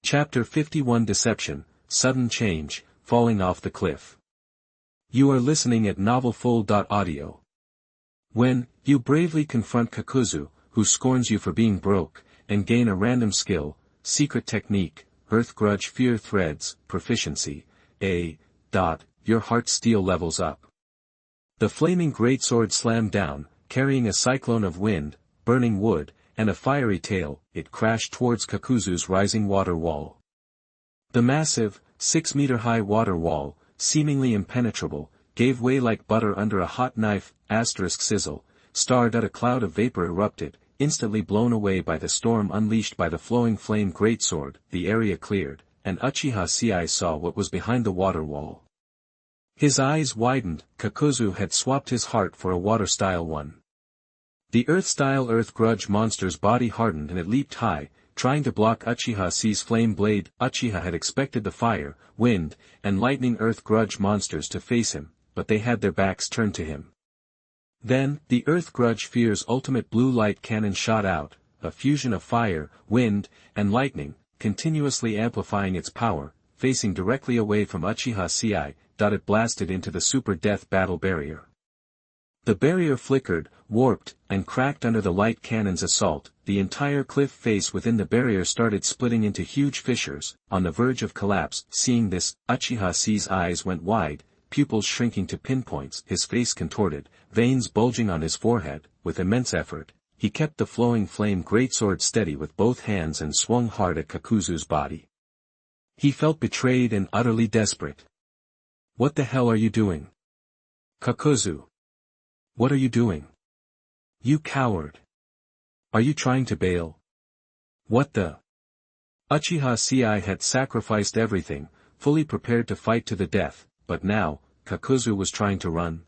Chapter 51 Deception, Sudden Change, Falling Off the Cliff. You are listening at novelfull.audio. When you bravely confront Kakuzu, who scorns you for being broke, and gain a random skill, secret technique, earth grudge fear threads, proficiency, your heart steel levels up. The flaming greatsword slammed down, carrying a cyclone of wind, burning wood, and a fiery tail. It crashed towards Kakuzu's rising water wall. The massive, 6-meter-high water wall, seemingly impenetrable, gave way like butter under a hot knife. Sizzle, starred at a cloud of vapor erupted, instantly blown away by the storm unleashed by the flowing flame greatsword. The area cleared, and Uchiha Ci saw what was behind the water wall. His eyes widened. Kakuzu had swapped his heart for a water-style one. The earth-style earth grudge monster's body hardened and it leaped high, trying to block Uchiha Ci's flame blade. Uchiha had expected the fire, wind, and lightning earth grudge monsters to face him, but they had their backs turned to him. Then, the earth grudge fear's ultimate blue light cannon shot out, a fusion of fire, wind, and lightning, continuously amplifying its power, facing directly away from Uchiha Ci. It blasted into the super death battle barrier. The barrier flickered, warped, and cracked under the light cannon's assault. The entire cliff face within the barrier started splitting into huge fissures, on the verge of collapse. Seeing this, Uchiha Ci's eyes went wide, pupils shrinking to pinpoints, his face contorted, veins bulging on his forehead. With immense effort, he kept the flowing flame greatsword steady with both hands and swung hard at Kakuzu's body. He felt betrayed and utterly desperate. What the hell are you doing? Kakuzu. What are you doing? You coward. Are you trying to bail? What the? Uchiha Ci had sacrificed everything, fully prepared to fight to the death, but now, Kakuzu was trying to run.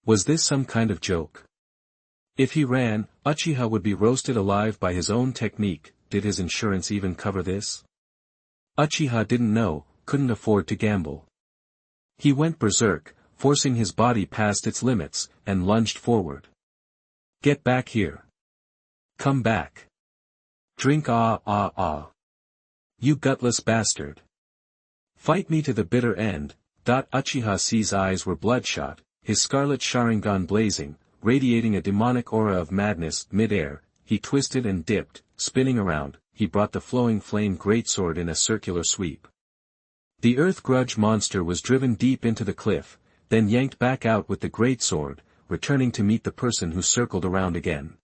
Was this some kind of joke? If he ran, Uchiha would be roasted alive by his own technique. Did his insurance even cover this? Uchiha didn't know, couldn't afford to gamble. He went berserk, forcing his body past its limits, and lunged forward. Get back here. Come back. Drink You gutless bastard. Fight me to the bitter end. Uchiha Ci's eyes were bloodshot, his scarlet Sharingan blazing, radiating a demonic aura of madness. Mid-air, he twisted and dipped, spinning around. He brought the flowing flame greatsword in a circular sweep. The earth grudge monster was driven deep into the cliff, then yanked back out with the greatsword, returning to meet the person who circled around again.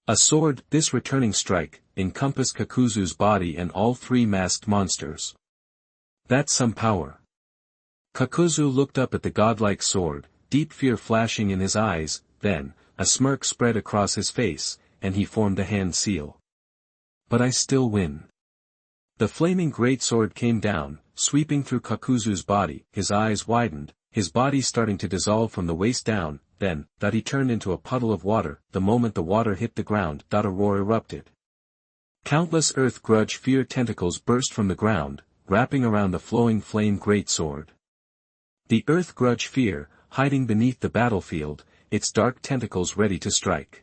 A sword. This returning strike encompassed Kakuzu's body and all three masked monsters. That's some power. Kakuzu looked up at the godlike sword, deep fear flashing in his eyes. Then, a smirk spread across his face, and he formed the hand seal. But I still win. The flaming greatsword came down, sweeping through Kakuzu's body. His eyes widened, his body starting to dissolve from the waist down. Then, he turned into a puddle of water. The moment the water hit the ground, a roar erupted. Countless earth grudge fear tentacles burst from the ground, wrapping around the flowing flame greatsword. The earth grudge fear, hiding beneath the battlefield, its dark tentacles ready to strike.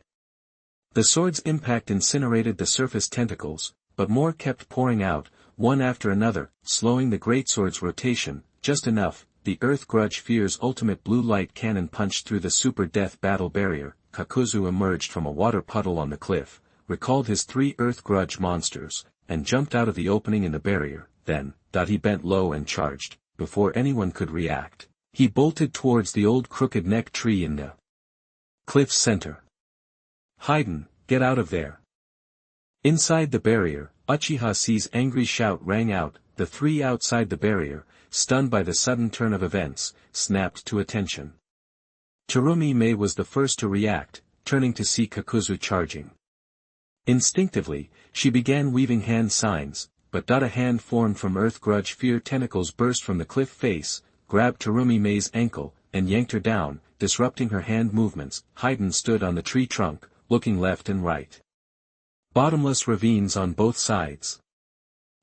The sword's impact incinerated the surface tentacles, but more kept pouring out, one after another, slowing the greatsword's rotation, just enough. The earth grudge fear's ultimate blue light cannon punched through the super death battle barrier. Kakuzu emerged from a water puddle on the cliff, recalled his three earth grudge monsters, and jumped out of the opening in the barrier. Then, he bent low and charged. Before anyone could react, he bolted towards the old crooked neck tree in the cliff's center. Haiden, get out of there. Inside the barrier, Uchiha Ci's angry shout rang out. The three outside the barrier, stunned by the sudden turn of events, snapped to attention. Tsurumi was the first to react, turning to see Kakuzu charging. Instinctively, she began weaving hand signs, but a hand formed from earth grudge fear tentacles burst from the cliff face, grabbed Tsurumi's ankle, and yanked her down, disrupting her hand movements. Haiden stood on the tree trunk, looking left and right. Bottomless ravines on both sides.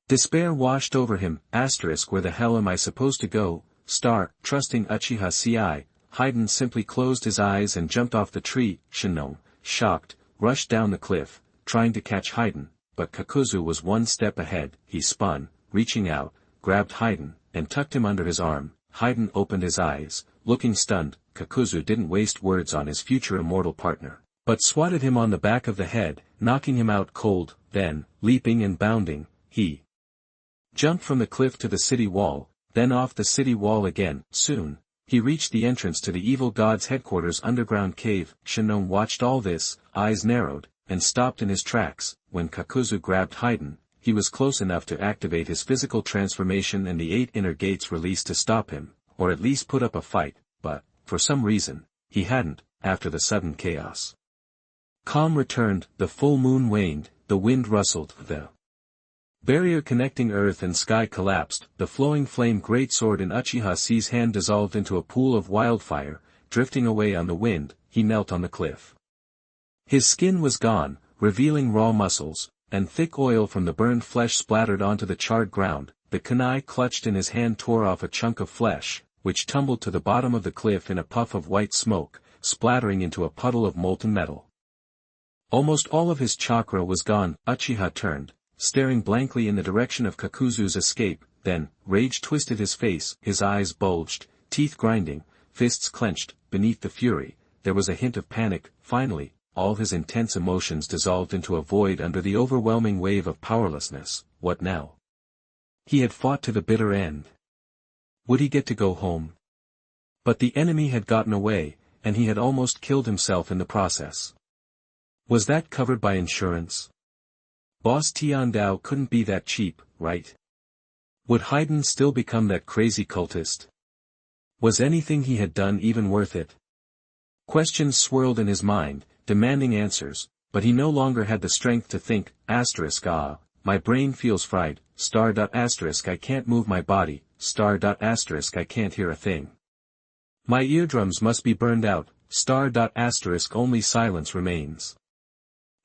Despair washed over him. Where the hell am I supposed to go? Trusting Uchiha Ci, Haiden simply closed his eyes and jumped off the tree. Shennong, shocked, rushed down the cliff, trying to catch Haiden. but Kakuzu was one step ahead. He spun, reaching out, grabbed Haiden, and tucked him under his arm. Haiden opened his eyes, looking stunned. Kakuzu didn't waste words on his future immortal partner, but swatted him on the back of the head, knocking him out cold. Then, leaping and bounding, he jumped from the cliff to the city wall, then off the city wall again. Soon, he reached the entrance to the evil god's headquarters' underground cave. Shennong watched all this, eyes narrowed, and stopped in his tracks. When Kakuzu grabbed Haiden, he was close enough to activate his physical transformation and the 8 inner gates released to stop him, or at least put up a fight, but, for some reason, he hadn't, after the sudden chaos. Calm returned, the full moon waned, the wind rustled, the barrier connecting earth and sky collapsed, the flowing flame greatsword in Uchiha Ci's hand dissolved into a pool of wildfire, drifting away on the wind. He knelt on the cliff. His skin was gone, revealing raw muscles, and thick oil from the burned flesh splattered onto the charred ground. The kunai clutched in his hand tore off a chunk of flesh, which tumbled to the bottom of the cliff in a puff of white smoke, splattering into a puddle of molten metal. Almost all of his chakra was gone. Uchiha turned, staring blankly in the direction of Kakuzu's escape. Then, rage twisted his face, his eyes bulged, teeth grinding, fists clenched. Beneath the fury, there was a hint of panic. Finally, all his intense emotions dissolved into a void under the overwhelming wave of powerlessness. What now? He had fought to the bitter end. Would he get to go home? But the enemy had gotten away, and he had almost killed himself in the process. Was that covered by insurance? Boss Tiandao couldn't be that cheap, right? Would Haiden still become that crazy cultist? Was anything he had done even worth it? Questions swirled in his mind, demanding answers, but he no longer had the strength to think. My brain feels fried. I can't move my body. I can't hear a thing. My eardrums must be burned out. Only silence remains.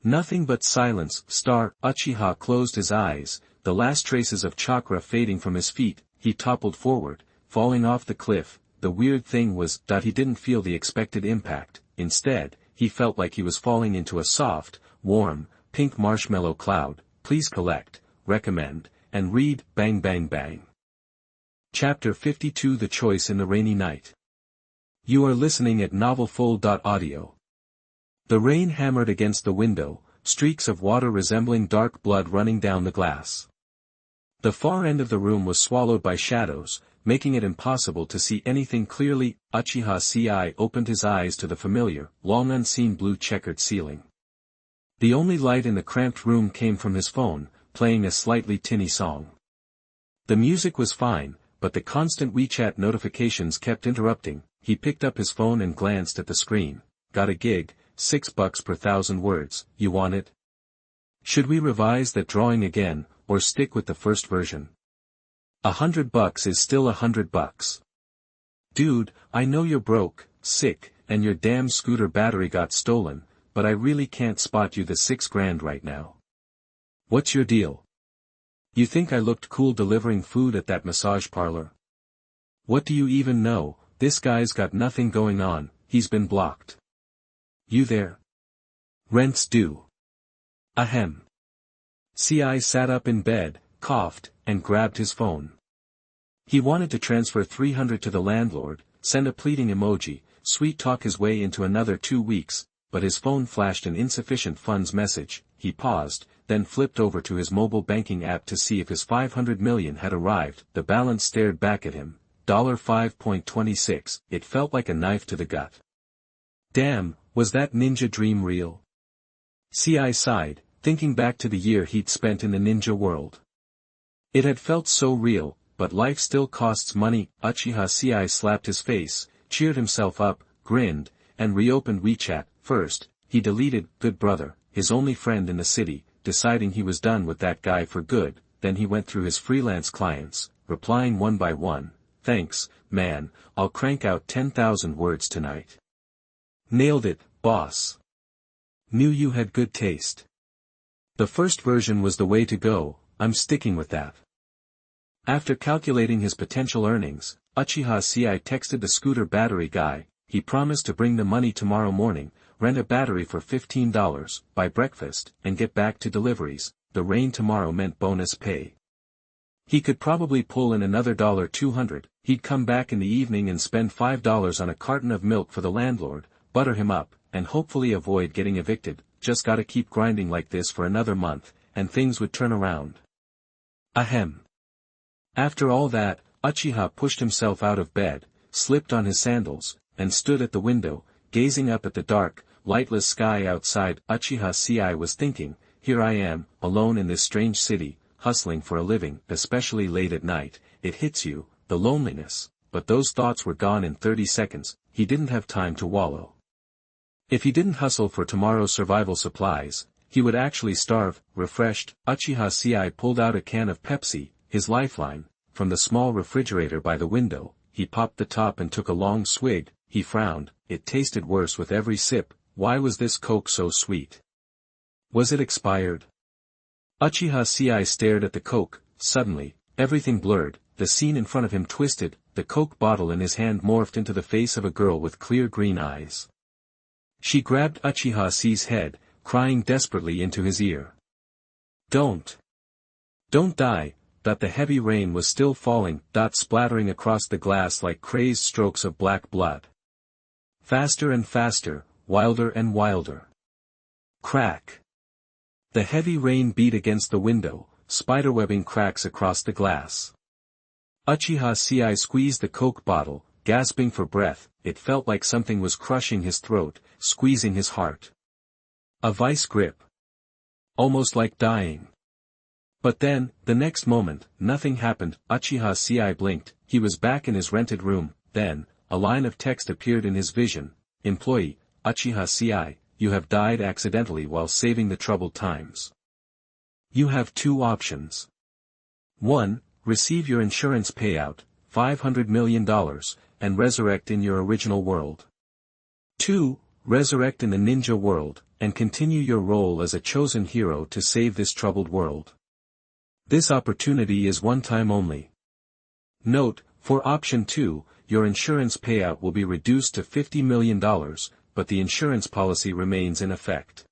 Nothing but silence. Uchiha closed his eyes, the last traces of chakra fading from his feet. He toppled forward, falling off the cliff. The weird thing was that he didn't feel the expected impact. Instead, he felt like he was falling into a soft, warm, pink marshmallow cloud. Please collect, recommend, and read. Bang bang bang. Chapter 52 The Choice in the Rainy Night. You are listening at novelfull.audio. The rain hammered against the window, streaks of water resembling dark blood running down the glass. The far end of the room was swallowed by shadows, making it impossible to see anything clearly. Uchiha Ci opened his eyes to the familiar, long-unseen blue checkered ceiling. The only light in the cramped room came from his phone, playing a slightly tinny song. The music was fine, but the constant WeChat notifications kept interrupting. He picked up his phone and glanced at the screen. Got a gig, $6 per 1,000 words, you want it? Should we revise that drawing again, or stick with the first version? $100 is still $100. Dude, I know you're broke, sick, and your damn scooter battery got stolen, but I really can't spot you the $6,000 right now. What's your deal? You think I looked cool delivering food at that massage parlor? What do you even know? This guy's got nothing going on, he's been blocked. You there? Rent's due. Ahem. Ci sat up in bed, coughed, and grabbed his phone. He wanted to transfer $300 to the landlord, send a pleading emoji, sweet talk his way into another 2 weeks, but his phone flashed an insufficient funds message. He paused, then flipped over to his mobile banking app to see if his $500 million had arrived. The balance stared back at him, $5.26. It felt like a knife to the gut. Damn, was that ninja dream real? Ci sighed, thinking back to the year he'd spent in the ninja world. It had felt so real, but life still costs money. Uchiha Ci slapped his face, cheered himself up, grinned, and reopened WeChat. First, he deleted Good Brother, his only friend in the city, deciding he was done with that guy for good. Then he went through his freelance clients, replying one by one. Thanks, man, I'll crank out 10,000 words tonight. Nailed it, boss. Knew you had good taste. The first version was the way to go, I'm sticking with that. After calculating his potential earnings, Uchiha Ci texted the scooter battery guy. He promised to bring the money tomorrow morning, rent a battery for $15, buy breakfast, and get back to deliveries. the rain tomorrow meant bonus pay. He could probably pull in another $200, he'd come back in the evening and spend $5 on a carton of milk for the landlord, butter him up, and hopefully avoid getting evicted. Just gotta keep grinding like this for another month, and things would turn around. Ahem. After all that, Uchiha pushed himself out of bed, slipped on his sandals, and stood at the window, gazing up at the dark, lightless sky outside. Uchiha Ci was thinking, here I am, alone in this strange city, hustling for a living, especially late at night. It hits you, the loneliness, but those thoughts were gone in 30 seconds, he didn't have time to wallow. If he didn't hustle for tomorrow's survival supplies, he would actually starve. Refreshed, Uchiha Ci pulled out a can of Pepsi, his lifeline, from the small refrigerator by the window. He popped the top and took a long swig. He frowned, it tasted worse with every sip. Why was this Coke so sweet? Was it expired? Uchiha Ci stared at the Coke. Suddenly, everything blurred, the scene in front of him twisted, the Coke bottle in his hand morphed into the face of a girl with clear green eyes. She grabbed Uchiha Ci's head, crying desperately into his ear. Don't die. That the heavy rain was still falling, splattering across the glass like crazed strokes of black blood. Faster and faster, wilder and wilder. Crack. The heavy rain beat against the window, spiderwebbing cracks across the glass. Uchiha Ci squeezed the Coke bottle, gasping for breath. It felt like something was crushing his throat, squeezing his heart. A vice grip. Almost like dying. But then, the next moment, nothing happened. Uchiha Ci blinked, he was back in his rented room. Then, a line of text appeared in his vision. Employee, Uchiha Ci, you have died accidentally while saving the troubled times. You have two options. 1. Receive your insurance payout, $500 million, and resurrect in your original world. 2. Resurrect in the ninja world, and continue your role as a chosen hero to save this troubled world. This opportunity is one time only. Note, for option 2, your insurance payout will be reduced to $50 million, but the insurance policy remains in effect.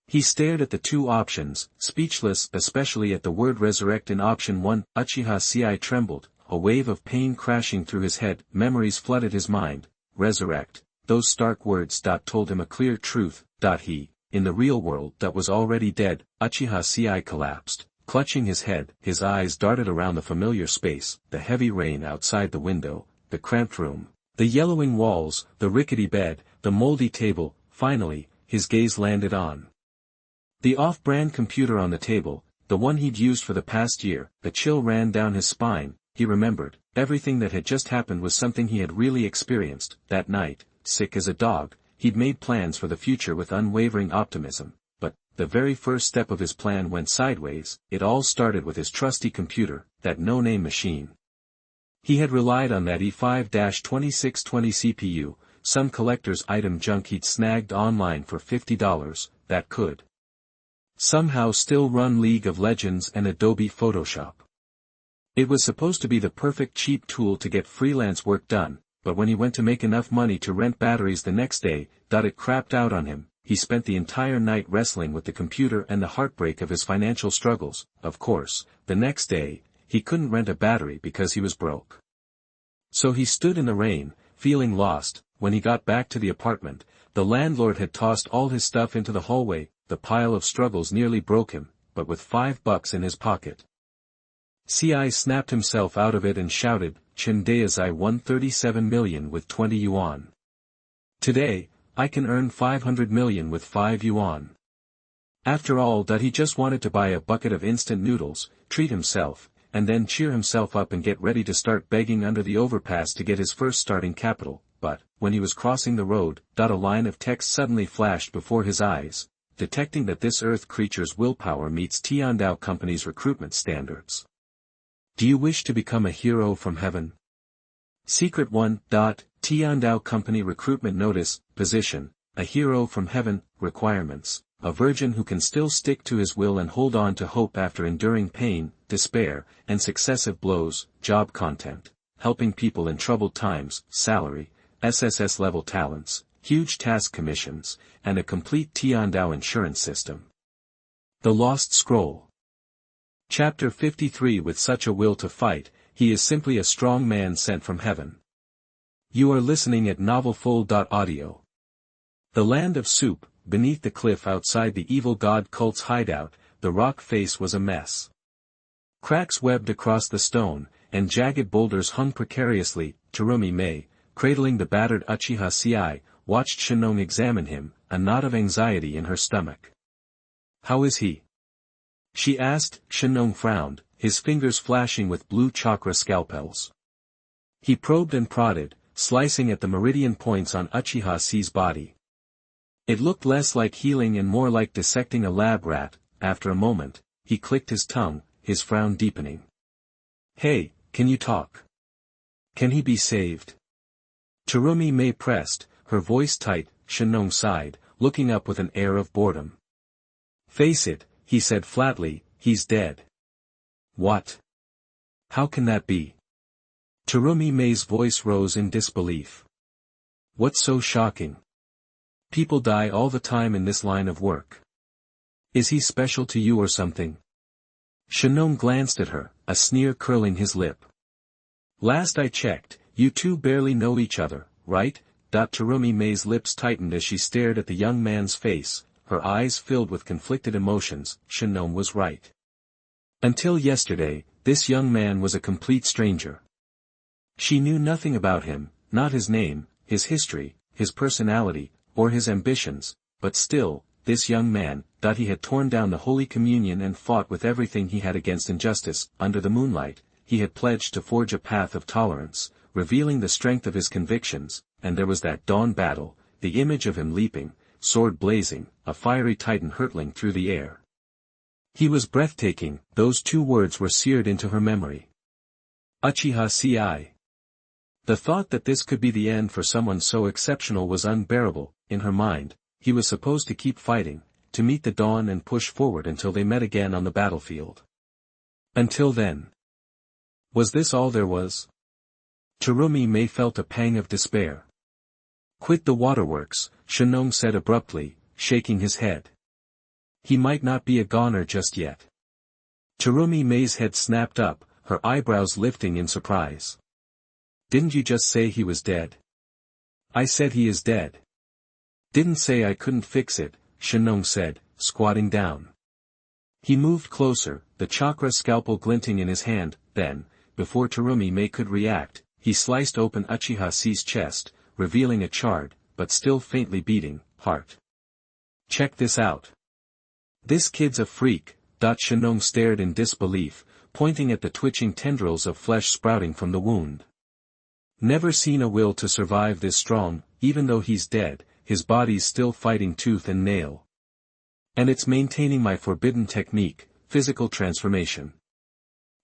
He stared at the two options, speechless, especially at the word resurrect in option 1. Uchiha Ci trembled, a wave of pain crashing through his head. Memories flooded his mind. Resurrect, those stark words told him a clear truth. He, in the real world that was already dead. Uchiha Ci collapsed, clutching his head. His eyes darted around the familiar space, the heavy rain outside the window, the cramped room, the yellowing walls, the rickety bed, the moldy table. Finally, his gaze landed on the off-brand computer on the table, the one he'd used for the past year. A chill ran down his spine. He remembered, everything that had just happened was something he had really experienced. That night, sick as a dog, he'd made plans for the future with unwavering optimism. But, the very first step of his plan went sideways. It all started with his trusty computer, that no-name machine. He had relied on that E5-2620 CPU, some collector's item junk he'd snagged online for $50, that could somehow still run League of Legends and Adobe Photoshop. It was supposed to be the perfect cheap tool to get freelance work done, but when he went to make enough money to rent batteries the next day, it crapped out on him. He spent the entire night wrestling with the computer and the heartbreak of his financial struggles. Of course, the next day, he couldn't rent a battery because he was broke. So he stood in the rain, feeling lost. When he got back to the apartment, the landlord had tossed all his stuff into the hallway. The pile of struggles nearly broke him, but with $5 in his pocket, Ci snapped himself out of it and shouted, Chindeas, I won 37 million with 20 yuan. Today, I can earn 500 million with 5 yuan. After all, he just wanted to buy a bucket of instant noodles, treat himself, and then cheer himself up and get ready to start begging under the overpass to get his first starting capital. But, when he was crossing the road, a line of text suddenly flashed before his eyes, detecting that this earth creature's willpower meets Tiandao Company's recruitment standards. Do you wish to become a hero from heaven? Secret 1. Tiandao Company recruitment notice, position, a hero from heaven. Requirements, a virgin who can still stick to his will and hold on to hope after enduring pain, despair, and successive blows. Job content, helping people in troubled times. Salary, SSS level talents, huge task commissions, and a complete Tiandao insurance system. The Lost Scroll. Chapter 53. With such a will to fight, he is simply a strong man sent from heaven. You are listening at novelfull.audio. The land of soup, beneath the cliff outside the evil god cult's hideout, the rock face was a mess. Cracks webbed across the stone, and jagged boulders hung precariously. Terumi Mei, cradling the battered Uchiha Ci, watched Shennong examine him, a knot of anxiety in her stomach. How is he? She asked. Shennong frowned, his fingers flashing with blue chakra scalpels. He probed and prodded, slicing at the meridian points on Uchiha Ci's body. It looked less like healing and more like dissecting a lab rat. After a moment, he clicked his tongue, his frown deepening. Hey, can you talk? Can he be saved? Terumi Mei pressed, her voice tight. Shennong sighed, looking up with an air of boredom. Face it, he said flatly, he's dead. What? How can that be? Terumi Mei's voice rose in disbelief. What's so shocking? People die all the time in this line of work. Is he special to you or something? Shennong glanced at her, a sneer curling his lip. Last I checked, you two barely know each other, right? Terumi Mei's lips tightened as she stared at the young man's face, her eyes filled with conflicted emotions. Shennong was right. Until yesterday, this young man was a complete stranger. She knew nothing about him, not his name, his history, his personality, or his ambitions, but still, this young man, he had torn down the Holy Communion and fought with everything he had against injustice. Under the moonlight, he had pledged to forge a path of tolerance, revealing the strength of his convictions, and there was that dawn battle, the image of him leaping, sword blazing, a fiery titan hurtling through the air. He was breathtaking. Those two words were seared into her memory. Uchiha Ci. The thought that this could be the end for someone so exceptional was unbearable. In her mind, he was supposed to keep fighting, to meet the dawn and push forward until they met again on the battlefield. Until then. Was this all there was? Terumi Mei felt a pang of despair. Quit the waterworks, Shennong said abruptly, shaking his head. He might not be a goner just yet. Terumi Mei's head snapped up, her eyebrows lifting in surprise. Didn't you just say he was dead? I said he is dead. Didn't say I couldn't fix it, Shennong said, squatting down. He moved closer, the chakra scalpel glinting in his hand. Then, before Terumi Mei could react, he sliced open Uchiha Ci's chest, revealing a charred, but still faintly beating, heart. Check this out. This kid's a freak. Shennong stared in disbelief, pointing at the twitching tendrils of flesh sprouting from the wound. Never seen a will to survive this strong. Even though he's dead, his body's still fighting tooth and nail. And it's maintaining my forbidden technique, physical transformation.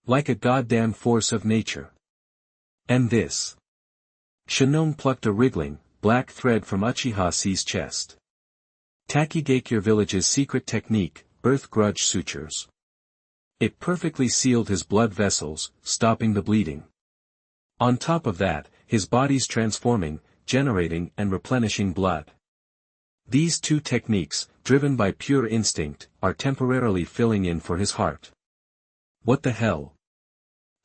Like a goddamn force of nature. And this. Shennong plucked a wriggling, black thread from Uchiha Ci's chest. Takigakure village's secret technique, birth grudge sutures. It perfectly sealed his blood vessels, stopping the bleeding. On top of that, his body's transforming, generating and replenishing blood. These two techniques, driven by pure instinct, are temporarily filling in for his heart. What the hell?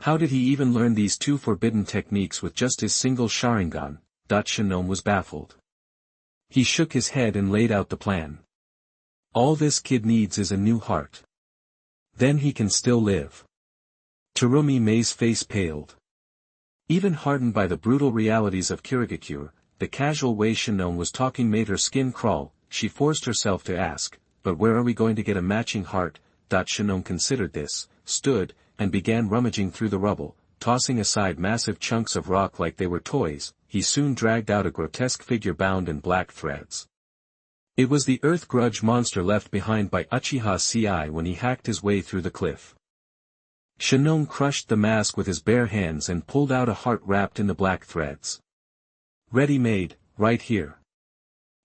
How did he even learn these two forbidden techniques with just his single Sharingan? Shennong was baffled. He shook his head and laid out the plan. All this kid needs is a new heart. Then he can still live. Terumi Mei's face paled. Even hardened by the brutal realities of Kirigakure, the casual way Shennong was talking made her skin crawl. She forced herself to ask, but where are we going to get a matching heart? Shennong considered this, stood, and began rummaging through the rubble, tossing aside massive chunks of rock like they were toys. He soon dragged out a grotesque figure bound in black threads. It was the earth grudge monster left behind by Uchiha Ci when he hacked his way through the cliff. Shennong crushed the mask with his bare hands and pulled out a heart wrapped in the black threads. Ready-made, right here.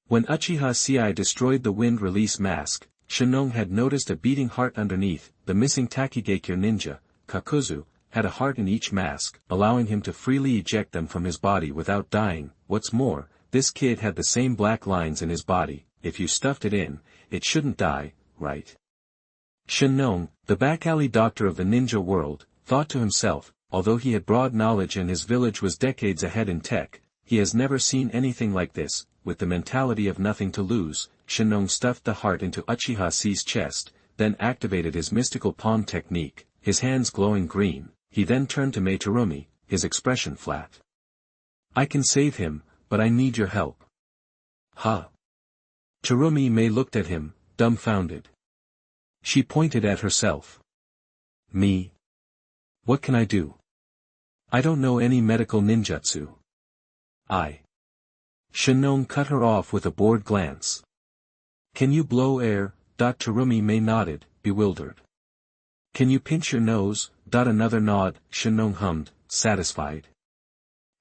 When Uchiha Ci destroyed the wind release mask, Shennong had noticed a beating heart underneath. The missing Takigakure ninja, Kakuzu, had a heart in each mask, allowing him to freely eject them from his body without dying. What's more, this kid had the same black lines in his body. If you stuffed it in, it shouldn't die, right? Shennong, the back-alley doctor of the ninja world, thought to himself, although he had broad knowledge and his village was decades ahead in tech, he has never seen anything like this. With the mentality of nothing to lose, Shennong stuffed the heart into Uchiha Ci's chest, then activated his mystical palm technique, his hands glowing green. He then turned to Mei, his expression flat. I can save him, but I need your help. Huh? Terumi Mei looked at him, dumbfounded. She pointed at herself. Me? What can I do? I don't know any medical ninjutsu. Shennong cut her off with a bored glance. Can you blow air? Terumi Mei nodded, bewildered. Can you pinch your nose? Another nod. Shennong hummed, satisfied.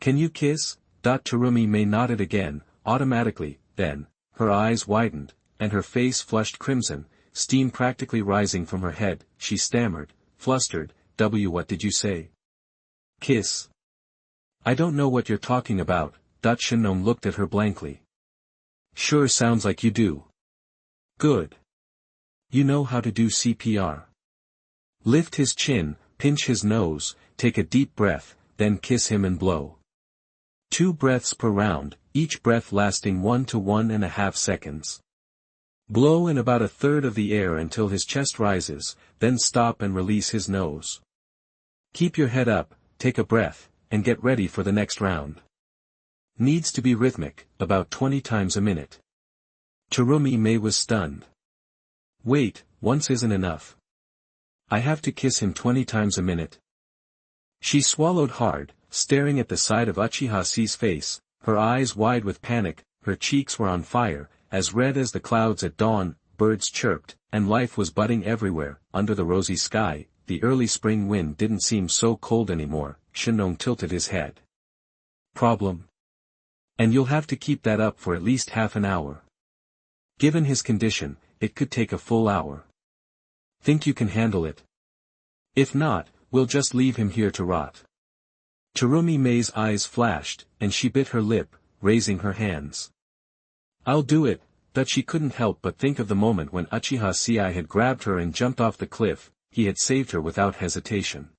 Can you kiss? Terumi Mei nodded again, automatically. Then, her eyes widened, and her face flushed crimson, steam practically rising from her head. She stammered, flustered, What did you say? Kiss? I don't know what you're talking about. Shennong looked at her blankly. Sure sounds like you do. Good. You know how to do CPR. Lift his chin, pinch his nose, take a deep breath, then kiss him and blow. 2 breaths per round, each breath lasting 1 to 1.5 seconds. Blow in about 1/3 of the air until his chest rises, then stop and release his nose. Keep your head up, take a breath, and get ready for the next round. Needs to be rhythmic, about 20 times a minute. Terumi Mei was stunned. Wait, once isn't enough. I have to kiss him 20 times a minute. She swallowed hard, staring at the side of Uchiha Ci's face, her eyes wide with panic, her cheeks were on fire, as red as the clouds at dawn. Birds chirped, and life was budding everywhere. Under the rosy sky, the early spring wind didn't seem so cold anymore. Shennong tilted his head. Problem? And you'll have to keep that up for at least half an hour. Given his condition, it could take a full hour. Think you can handle it? If not, we'll just leave him here to rot. Terumi Mei's eyes flashed, and she bit her lip, raising her hands. I'll do it. That she couldn't help but think of the moment when Uchiha Ci had grabbed her and jumped off the cliff. He had saved her without hesitation.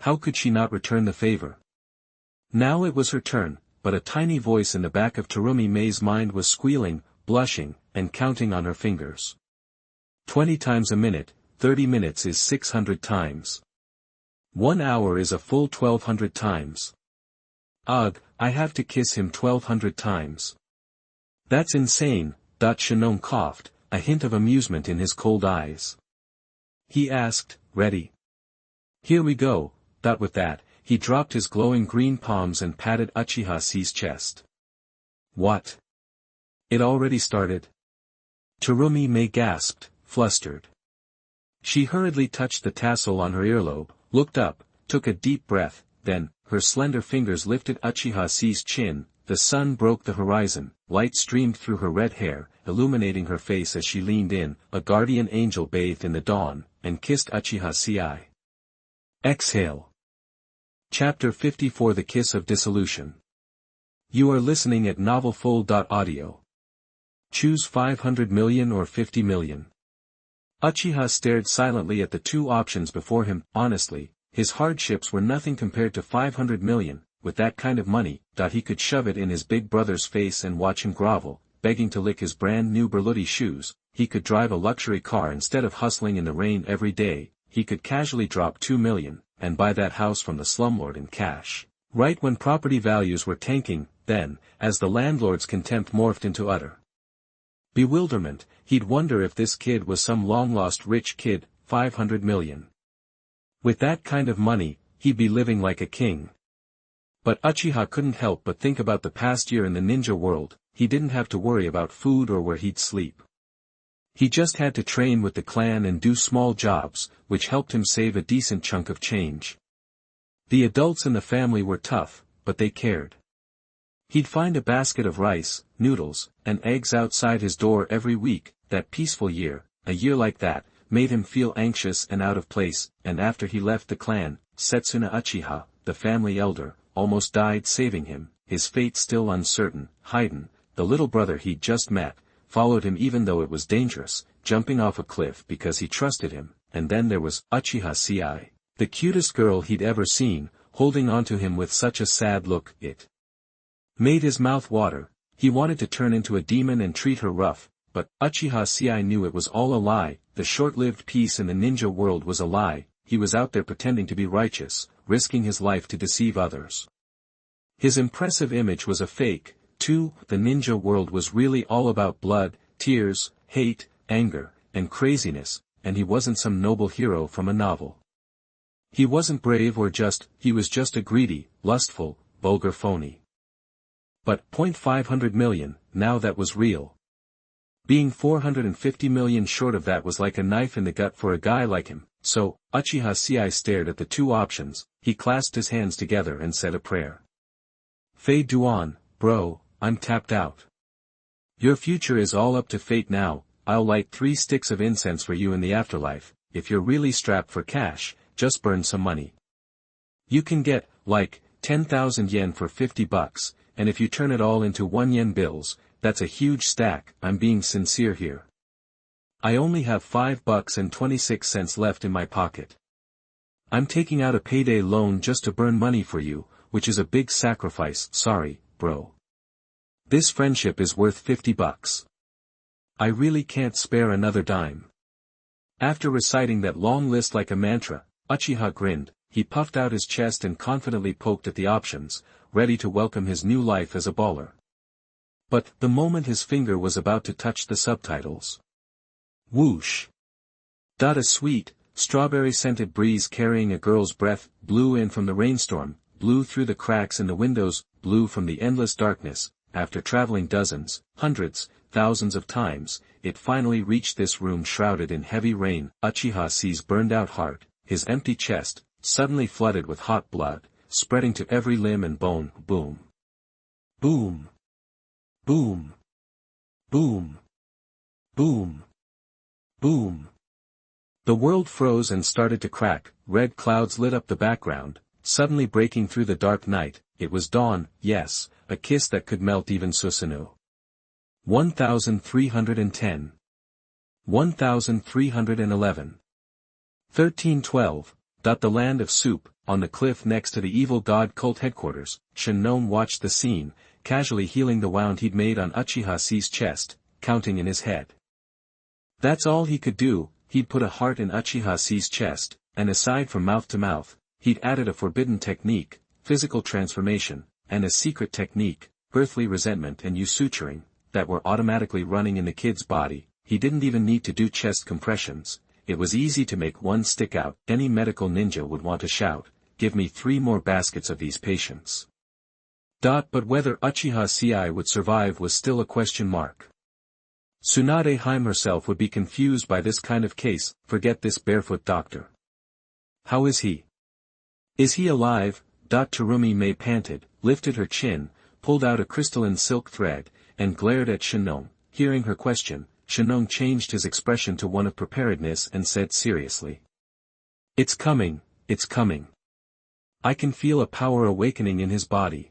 How could she not return the favor? Now it was her turn, but a tiny voice in the back of Terumi Mei's mind was squealing, blushing, and counting on her fingers. 20 times a minute, 30 minutes is 600 times. 1 hour is a full 1200 times. Ugh, I have to kiss him 1200 times. That's insane. Shennong coughed, a hint of amusement in his cold eyes. He asked, ready? Here we go. With that, he dropped his glowing green palms and patted Uchiha Ci's chest. What? It already started? Terumi Mei gasped, flustered. She hurriedly touched the tassel on her earlobe, looked up, took a deep breath, then, her slender fingers lifted Uchiha Ci's chin. The sun broke the horizon, light streamed through her red hair, illuminating her face as she leaned in. A guardian angel bathed in the dawn, and kissed Uchiha Ci. Exhale. Chapter 54 The Kiss of Dissolution. You are listening at novelfull.audio. Choose 500 million or 50 million. Uchiha stared silently at the 2 options before him. Honestly, his hardships were nothing compared to 500 million. With that kind of money, he could shove it in his big brother's face and watch him grovel, begging to lick his brand new Berluti shoes. He could drive a luxury car instead of hustling in the rain every day. He could casually drop 2 million, and buy that house from the slumlord in cash. Right when property values were tanking, then, as the landlord's contempt morphed into utter bewilderment, he'd wonder if this kid was some long-lost rich kid. 500 million. With that kind of money, he'd be living like a king. But Uchiha couldn't help but think about the past year in the ninja world. He didn't have to worry about food or where he'd sleep. He just had to train with the clan and do small jobs, which helped him save a decent chunk of change. The adults in the family were tough, but they cared. He'd find a basket of rice, noodles, and eggs outside his door every week. That peaceful year, a year like that, made him feel anxious and out of place. And after he left the clan, Setsuna Uchiha, the family elder, almost died saving him, his fate still uncertain. Haydn, the little brother he'd just met, followed him even though it was dangerous, jumping off a cliff because he trusted him, and then there was Uchiha Ci, the cutest girl he'd ever seen, holding onto him with such a sad look, it made his mouth water. He wanted to turn into a demon and treat her rough, but Uchiha Ci knew it was all a lie. The short-lived peace in the ninja world was a lie. He was out there pretending to be righteous, risking his life to deceive others. His impressive image was a fake, too. The ninja world was really all about blood, tears, hate, anger, and craziness, and he wasn't some noble hero from a novel. He wasn't brave or just, he was just a greedy, lustful, vulgar phony. But 500 million, now that was real. Being 450 million short of that was like a knife in the gut for a guy like him, so, Uchiha Ci stared at the two options. He clasped his hands together and said a prayer. Fei Duan, bro, I'm tapped out. Your future is all up to fate now. I'll light 3 sticks of incense for you in the afterlife. If you're really strapped for cash, just burn some money. You can get, like, 10,000 yen for $50, and if you turn it all into 1 yen bills, that's a huge stack. I'm being sincere here. I only have $5.26 left in my pocket. I'm taking out a payday loan just to burn money for you, which is a big sacrifice. Sorry, bro. This friendship is worth $50. I really can't spare another dime. After reciting that long list like a mantra, Uchiha grinned. He puffed out his chest and confidently poked at the options, ready to welcome his new life as a baller. But, the moment his finger was about to touch the subtitles. Whoosh! A sweet, strawberry-scented breeze carrying a girl's breath, blew in from the rainstorm, blew through the cracks in the windows, blew from the endless darkness. After traveling dozens, hundreds, thousands of times, it finally reached this room shrouded in heavy rain. Uchiha Ci's burned-out heart, his empty chest, suddenly flooded with hot blood, spreading to every limb and bone. Boom. Boom. Boom. Boom. Boom. Boom. The world froze and started to crack. Red clouds lit up the background, suddenly breaking through the dark night. It was dawn, yes, a kiss that could melt even Susanoo. 1310. 1311. 1312. The land of soup, on the cliff next to the evil god cult headquarters. Shennong watched the scene, casually healing the wound he'd made on Uchiha Ci's chest, counting in his head. That's all he could do. He'd put a heart in Uchiha Ci's chest, and aside from mouth to mouth, he'd added a forbidden technique, physical transformation, and a secret technique, earthly resentment and usuturing, that were automatically running in the kid's body. He didn't even need to do chest compressions. It was easy to make one stick out. Any medical ninja would want to shout, "Give me 3 more baskets of these patients." But whether Uchiha Ci would survive was still a question mark. Tsunade Haim herself would be confused by this kind of case. Forget this barefoot doctor. How is he? Is he alive? Terumi Mei panted, lifted her chin, pulled out a crystalline silk thread, and glared at Shennong. Hearing her question, Shennong changed his expression to one of preparedness and said seriously. It's coming, it's coming. I can feel a power awakening in his body.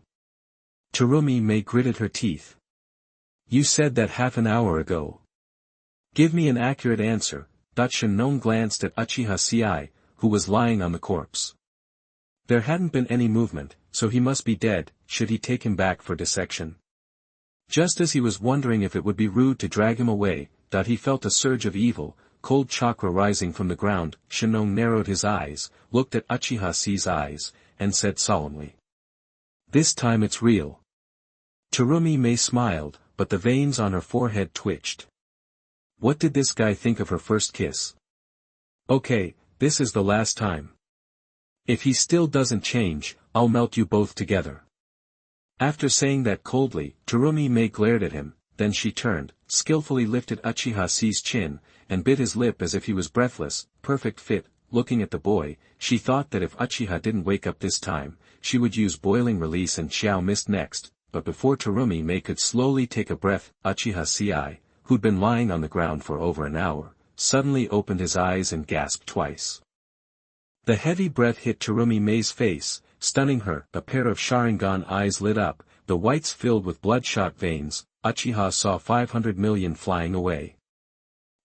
Terumi Mei gritted her teeth. You said that half an hour ago. Give me an accurate answer. Shennong glanced at Uchiha Ci, who was lying on the corpse. There hadn't been any movement, so he must be dead. Should he take him back for dissection? Just as he was wondering if it would be rude to drag him away, he felt a surge of evil, cold chakra rising from the ground. Shennong narrowed his eyes, looked at Uchiha Ci's eyes, and said solemnly. This time it's real. Terumi Mei smiled, but the veins on her forehead twitched. What did this guy think of her first kiss? Okay, this is the last time. If he still doesn't change, I'll melt you both together. After saying that coldly, Terumi Mei glared at him, then she turned, skillfully lifted Uchiha Ci's chin, and bit his lip as if he was breathless. Perfect fit. Looking at the boy, she thought that if Uchiha didn't wake up this time, she would use boiling release and Xiao Mist next. But before Terumi Mei could slowly take a breath, Uchiha Ci, who'd been lying on the ground for over an hour, suddenly opened his eyes and gasped twice. The heavy breath hit Terumi Mei's face, stunning her. A pair of Sharingan eyes lit up, the whites filled with bloodshot veins. Uchiha saw 500 million flying away.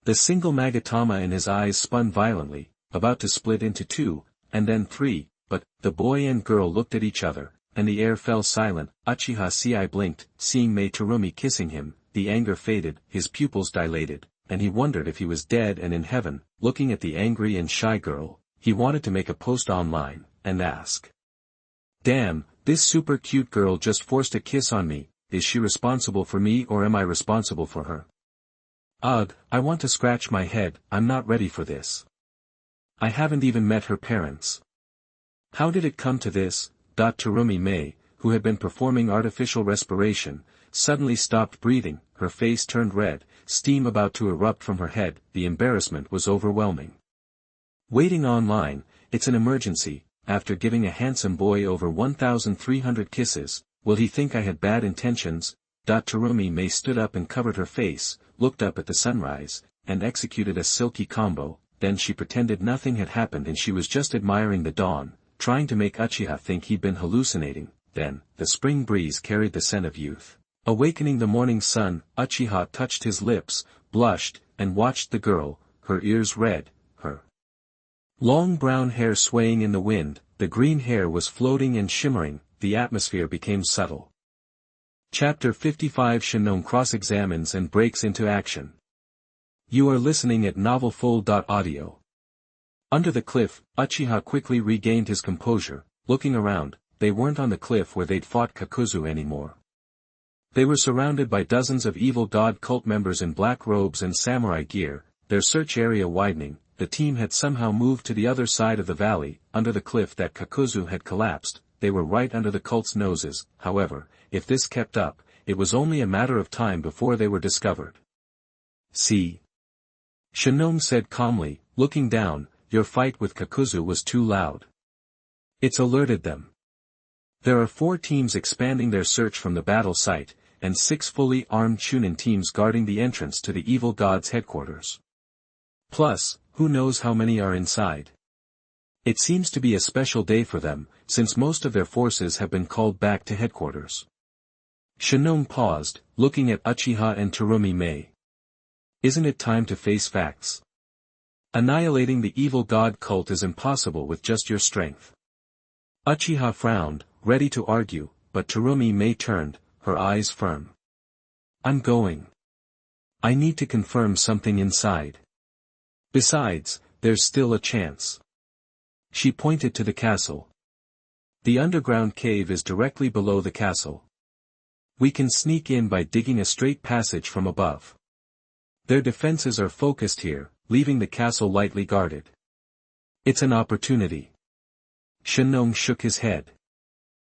The single Magatama in his eyes spun violently, about to split into two, and then three, but, the boy and girl looked at each other, and the air fell silent. Uchiha Ci blinked, seeing Mei Terumi kissing him, the anger faded, his pupils dilated, and he wondered if he was dead and in heaven. Looking at the angry and shy girl, he wanted to make a post online, and ask. Damn, this super cute girl just forced a kiss on me, is she responsible for me or am I responsible for her? Ugh, I want to scratch my head, I'm not ready for this. I haven't even met her parents. How did it come to this? Terumi Mei, who had been performing artificial respiration, suddenly stopped breathing, her face turned red, steam about to erupt from her head, the embarrassment was overwhelming. Waiting online, it's an emergency, after giving a handsome boy over 1,300 kisses, will he think I had bad intentions? Terumi Mei stood up and covered her face, looked up at the sunrise, and executed a silky combo, then she pretended nothing had happened and she was just admiring the dawn, trying to make Uchiha think he'd been hallucinating. Then, the spring breeze carried the scent of youth. Awakening the morning sun, Uchiha touched his lips, blushed, and watched the girl, her ears red, her long brown hair swaying in the wind, the green hair was floating and shimmering, the atmosphere became subtle. Chapter 55 Shennong cross-examines and breaks into action. You are listening at novelfull.audio. Under the cliff, Uchiha quickly regained his composure, looking around, they weren't on the cliff where they'd fought Kakuzu anymore. They were surrounded by dozens of evil god cult members in black robes and samurai gear, their search area widening. The team had somehow moved to the other side of the valley, under the cliff that Kakuzu had collapsed. They were right under the cult's noses. However, if this kept up, it was only a matter of time before they were discovered. See? Shennong said calmly, looking down, your fight with Kakuzu was too loud. It's alerted them. There are 4 teams expanding their search from the battle site, and 6 fully armed Chunin teams guarding the entrance to the evil god's headquarters. Plus, who knows how many are inside. It seems to be a special day for them, since most of their forces have been called back to headquarters. Shennong paused, looking at Uchiha and Terumi Mei. Isn't it time to face facts? Annihilating the evil god cult is impossible with just your strength. Uchiha frowned, ready to argue, but Terumi Mei turned, her eyes firm. I'm going. I need to confirm something inside. Besides, there's still a chance. She pointed to the castle. The underground cave is directly below the castle. We can sneak in by digging a straight passage from above. Their defenses are focused here, leaving the castle lightly guarded. It's an opportunity. Shennong shook his head.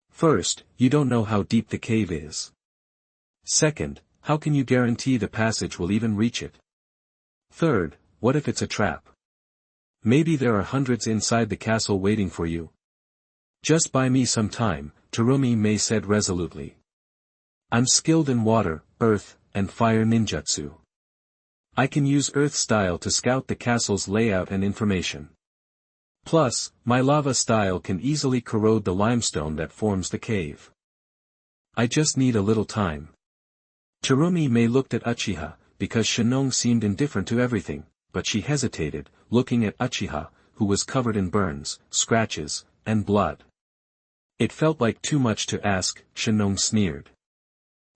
First, you don't know how deep the cave is. Second, how can you guarantee the passage will even reach it? Third, what if it's a trap? Maybe there are hundreds inside the castle waiting for you. Just buy me some time, Terumi Mei said resolutely. I'm skilled in water, earth, and fire ninjutsu. I can use earth style to scout the castle's layout and information. Plus, my lava style can easily corrode the limestone that forms the cave. I just need a little time. Terumi Mei looked at Uchiha, because Shennong seemed indifferent to everything, but she hesitated, looking at Uchiha, who was covered in burns, scratches, and blood. It felt like too much to ask, Shennong sneered.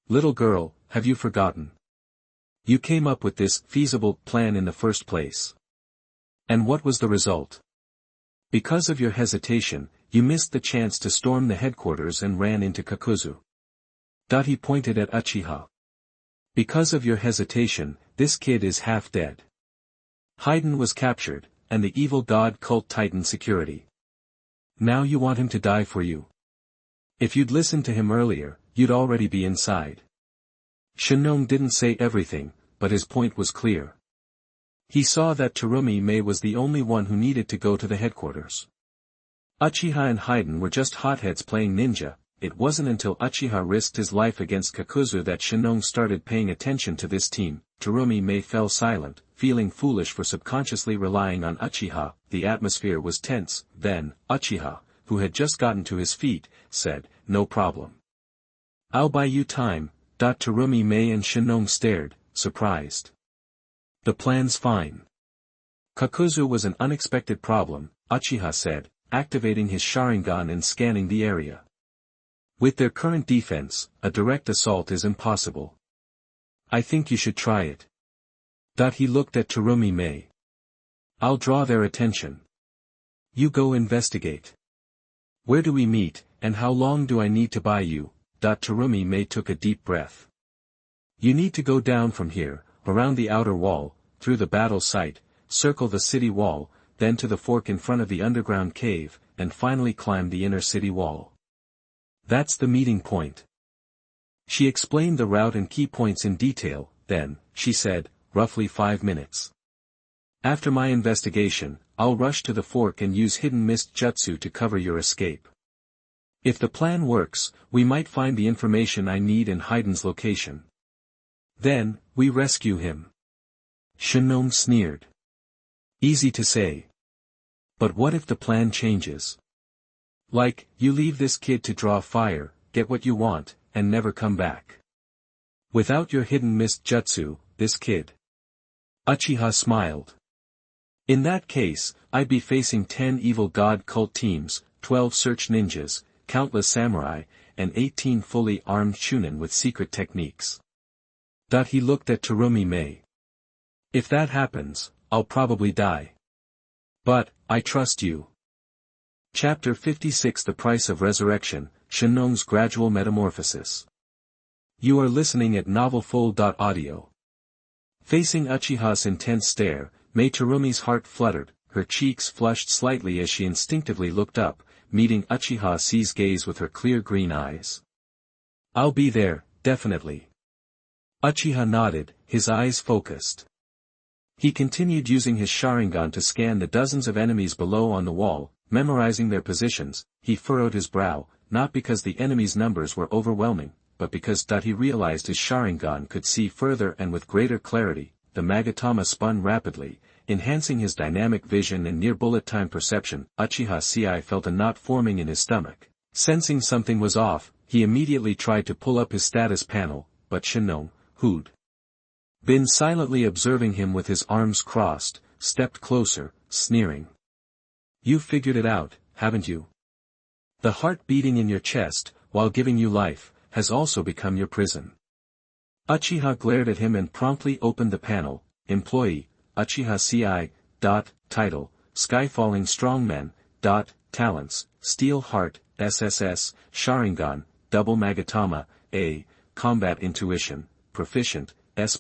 Little girl, have you forgotten? You came up with this feasible plan in the first place. And what was the result? Because of your hesitation, you missed the chance to storm the headquarters and ran into Kakuzu. He pointed at Uchiha. Because of your hesitation, this kid is half dead. Haiden was captured, and the evil god cult tightened security. Now you want him to die for you. If you'd listened to him earlier, you'd already be inside. Shennong didn't say everything, but his point was clear. He saw that Terumi Mei was the only one who needed to go to the headquarters. Uchiha and Haiden were just hotheads playing ninja. It wasn't until Uchiha risked his life against Kakuzu that Shennong started paying attention to this team. Terumi Mei fell silent, feeling foolish for subconsciously relying on Uchiha. The atmosphere was tense. Then, Uchiha, who had just gotten to his feet, said, "No problem. I'll buy you time, Terumi Mei and Shennong stared, surprised. The plan's fine. Kakuzu was an unexpected problem, Uchiha said, activating his Sharingan and scanning the area. With their current defense, a direct assault is impossible. I think you should try it. He looked at Terumi Mei. I'll draw their attention. You go investigate. Where do we meet, and how long do I need to buy you? Terumi Mei took a deep breath. You need to go down from here, around the outer wall, through the battle site, circle the city wall, then to the fork in front of the underground cave, and finally climb the inner city wall. That's the meeting point. She explained the route and key points in detail, then, she said, roughly 5 minutes. After my investigation, I'll rush to the fork and use hidden mist jutsu to cover your escape. If the plan works, we might find the information I need in Heiden's location. Then, we rescue him. Shennong sneered. Easy to say. But what if the plan changes? Like, you leave this kid to draw fire, get what you want, and never come back. Without your hidden mist jutsu, this kid. Uchiha smiled. In that case, I'd be facing 10 evil god cult teams, 12 search ninjas, countless samurai, and 18 fully armed chunin with secret techniques. He looked at Terumi Mei. If that happens, I'll probably die. But, I trust you. Chapter 56 The Price of Resurrection, Shennong's Gradual Metamorphosis. You are listening at novelfull.audio. Facing Uchiha's intense stare, Mei Terumi's heart fluttered, her cheeks flushed slightly as she instinctively looked up, meeting Uchiha Ci's gaze with her clear green eyes. I'll be there, definitely. Uchiha nodded, his eyes focused. He continued using his Sharingan to scan the dozens of enemies below on the wall, memorizing their positions. He furrowed his brow, not because the enemies' numbers were overwhelming, but because he realized his Sharingan could see further and with greater clarity. The Magatama spun rapidly, enhancing his dynamic vision and near-bullet-time perception. Uchiha Ci felt a knot forming in his stomach. Sensing something was off, he immediately tried to pull up his status panel, but Shennong, who'd been silently observing him with his arms crossed, stepped closer, sneering. You figured it out, haven't you? The heart beating in your chest, while giving you life, has also become your prison. Uchiha glared at him and promptly opened the panel. Employee, Uchiha Ci. Title, Skyfalling Strongmen. Talents, Steel Heart, SSS, Sharingan, Double Magatama, A, Combat Intuition, Proficient, S+.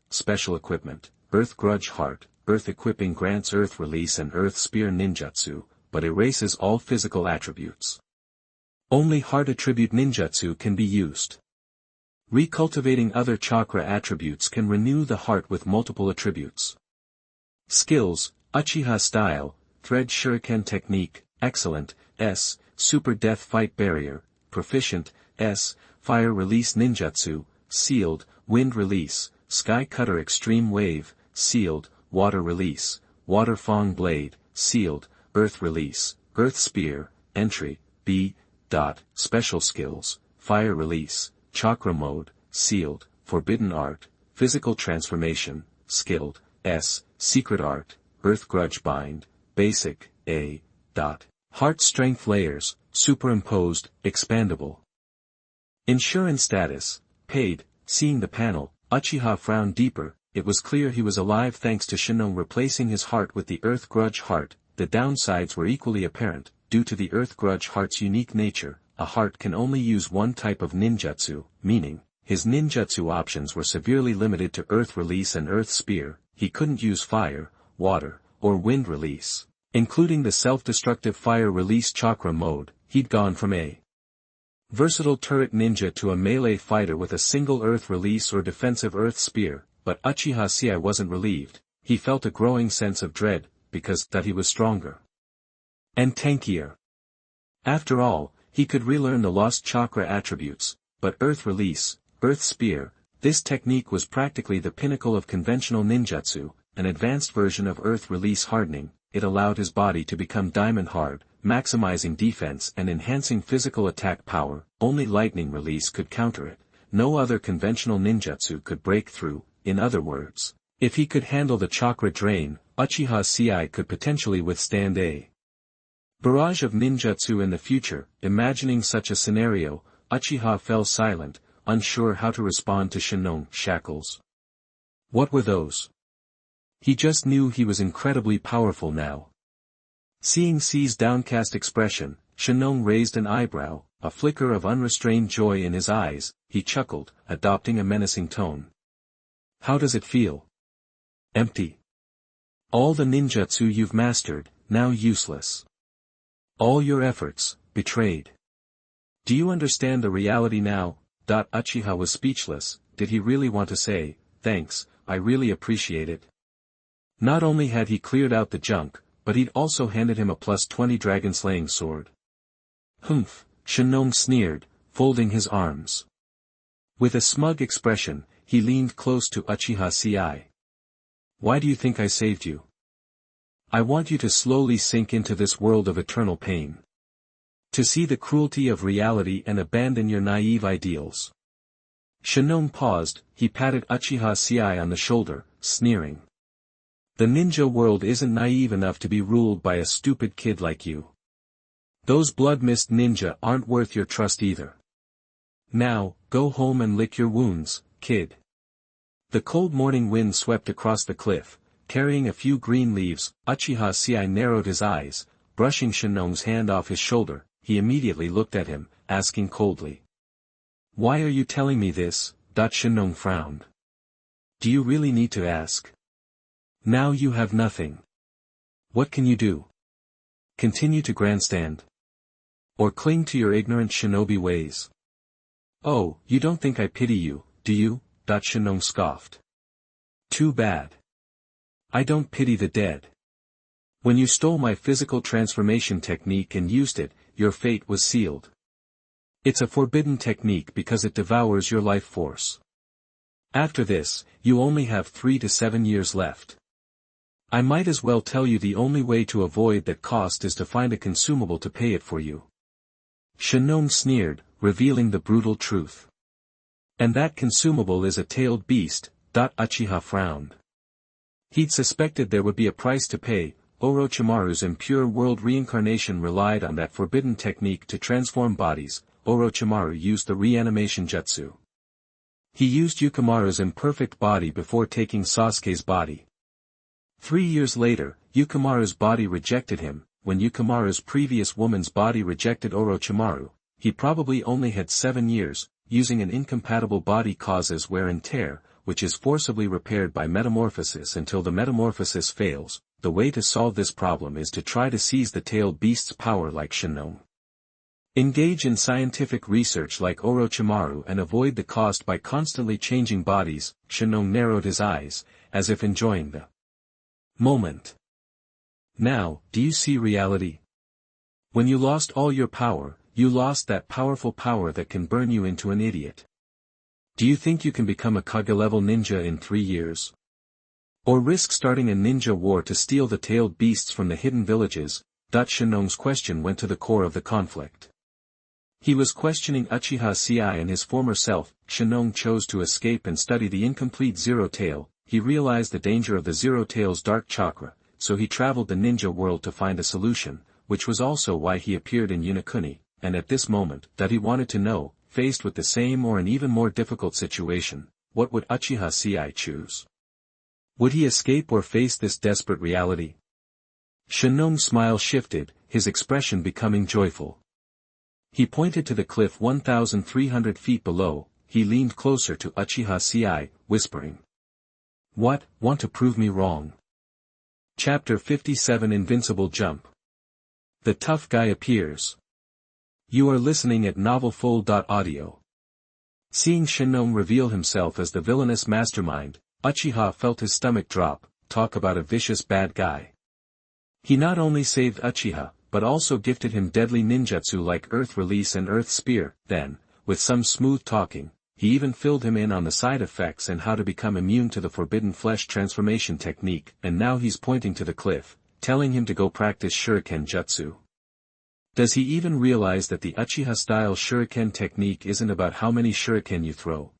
Special Equipment, Earth Grudge Heart. Earth Equipping grants Earth Release and Earth Spear Ninjutsu, but erases all physical attributes. Only Heart Attribute Ninjutsu can be used. Recultivating other chakra attributes can renew the heart with multiple attributes. Skills, Uchiha Style, Thread Shuriken Technique, Excellent, S, Super Death Fight Barrier, Proficient, S, Fire Release Ninjutsu, Sealed, Wind Release, Sky Cutter Extreme Wave, Sealed, Water Release, Water Fong Blade, Sealed, Earth Release, Earth Spear, Entry, B. Special Skills, Fire Release, Chakra Mode, Sealed, Forbidden Art, Physical Transformation, Skilled, S, Secret Art, Earth Grudge Bind, Basic, A. Heart Strength Layers, Superimposed, Expandable. Insurance Status, Paid. Seeing the panel, Uchiha frowned deeper. It was clear he was alive thanks to Shennong replacing his heart with the Earth Grudge Heart. The downsides were equally apparent. Due to the Earth Grudge Heart's unique nature, a heart can only use one type of ninjutsu, meaning, his ninjutsu options were severely limited to Earth Release and Earth Spear. He couldn't use Fire, Water, or Wind Release. Including the self-destructive Fire Release Chakra Mode, he'd gone from a versatile turret ninja to a melee fighter with a single Earth Release or defensive Earth Spear. But Uchiha Ci wasn't relieved. He felt a growing sense of dread, because he was stronger and tankier. After all, he could relearn the lost chakra attributes, but Earth Release, Earth Spear, this technique was practically the pinnacle of conventional ninjutsu, an advanced version of Earth Release hardening. It allowed his body to become diamond hard, maximizing defense and enhancing physical attack power. Only Lightning Release could counter it. no other conventional ninjutsu could break through. In other words, if he could handle the chakra drain, Uchiha Ci could potentially withstand a barrage of ninjutsu in the future. Imagining such a scenario, Uchiha fell silent, unsure how to respond to Shennong shackles. What were those? He just knew he was incredibly powerful now. Seeing Ci's downcast expression, Shennong raised an eyebrow, a flicker of unrestrained joy in his eyes. He chuckled, adopting a menacing tone. How does it feel? Empty. All the ninjutsu you've mastered, now useless. All your efforts, betrayed. Do you understand the reality now? Uchiha was speechless. Did he really want to say, thanks, I really appreciate it? Not only had he cleared out the junk, but he'd also handed him a +20 dragon-slaying sword. Humph, Shennong sneered, folding his arms. With a smug expression, he leaned close to Uchiha Ci. Why do you think I saved you? I want you to slowly sink into this world of eternal pain. To see the cruelty of reality and abandon your naive ideals. Shennong paused. He patted Uchiha Ci on the shoulder, sneering. The ninja world isn't naive enough to be ruled by a stupid kid like you. Those blood mist ninja aren't worth your trust either. Now, go home and lick your wounds, kid. The cold morning wind swept across the cliff, carrying a few green leaves. Uchiha Ci narrowed his eyes, brushing Shennong's hand off his shoulder. He immediately looked at him, asking coldly. Why are you telling me this? Shennong frowned. Do you really need to ask? Now you have nothing. What can you do? Continue to grandstand? Or cling to your ignorant shinobi ways? Oh, you don't think I pity you, do you? Shennong scoffed. Too bad. I don't pity the dead. When you stole my physical transformation technique and used it, your fate was sealed. It's a forbidden technique because it devours your life force. After this, you only have 3 to 7 years left. I might as well tell you the only way to avoid that cost is to find a consumable to pay it for you. Shennong sneered, revealing the brutal truth. And that consumable is a tailed beast. Uchiha frowned. He'd suspected there would be a price to pay. Orochimaru's impure world reincarnation relied on that forbidden technique to transform bodies. Orochimaru used the reanimation jutsu. He used Yukimaru's imperfect body before taking Sasuke's body. 3 years later, Yukimaru's body rejected him. When Yukimaru's previous woman's body rejected Orochimaru, he probably only had 7 years. Using an incompatible body causes wear and tear, which is forcibly repaired by metamorphosis until the metamorphosis fails. The way to solve this problem is to try to seize the tailed beast's power like Shennong. Engage in scientific research like Orochimaru and avoid the cost by constantly changing bodies. Shennong narrowed his eyes, as if enjoying the moment. Now, do you see reality? When you lost all your power, you lost that powerful power that can burn you into an idiot. Do you think you can become a Kage-level ninja in 3 years? Or risk starting a ninja war to steal the tailed beasts from the hidden villages? Shennong's question went to the core of the conflict. He was questioning Uchiha Ci and his former self. Shennong chose to escape and study the incomplete Zero Tail. He realized the danger of the Zero Tail's dark chakra, so he traveled the ninja world to find a solution, which was also why he appeared in Unokuni. And at this moment, that he wanted to know, faced with the same or an even more difficult situation, what would Uchiha Ci choose? Would he escape or face this desperate reality? Shennong's smile shifted, his expression becoming joyful. He pointed to the cliff 1,300 feet below. He leaned closer to Uchiha Ci, whispering. What, want to prove me wrong? Chapter 57 Invincible Jump. The tough guy appears. You are listening at novelfull.audio. Seeing Shennong reveal himself as the villainous mastermind, Uchiha felt his stomach drop. Talk about a vicious bad guy. He not only saved Uchiha, but also gifted him deadly ninjutsu like Earth Release and Earth Spear. Then, with some smooth talking, he even filled him in on the side effects and how to become immune to the forbidden flesh transformation technique. And now he's pointing to the cliff, telling him to go practice Shuriken jutsu. Does he even realize that the Uchiha-style shuriken technique isn't about how many shuriken you throw?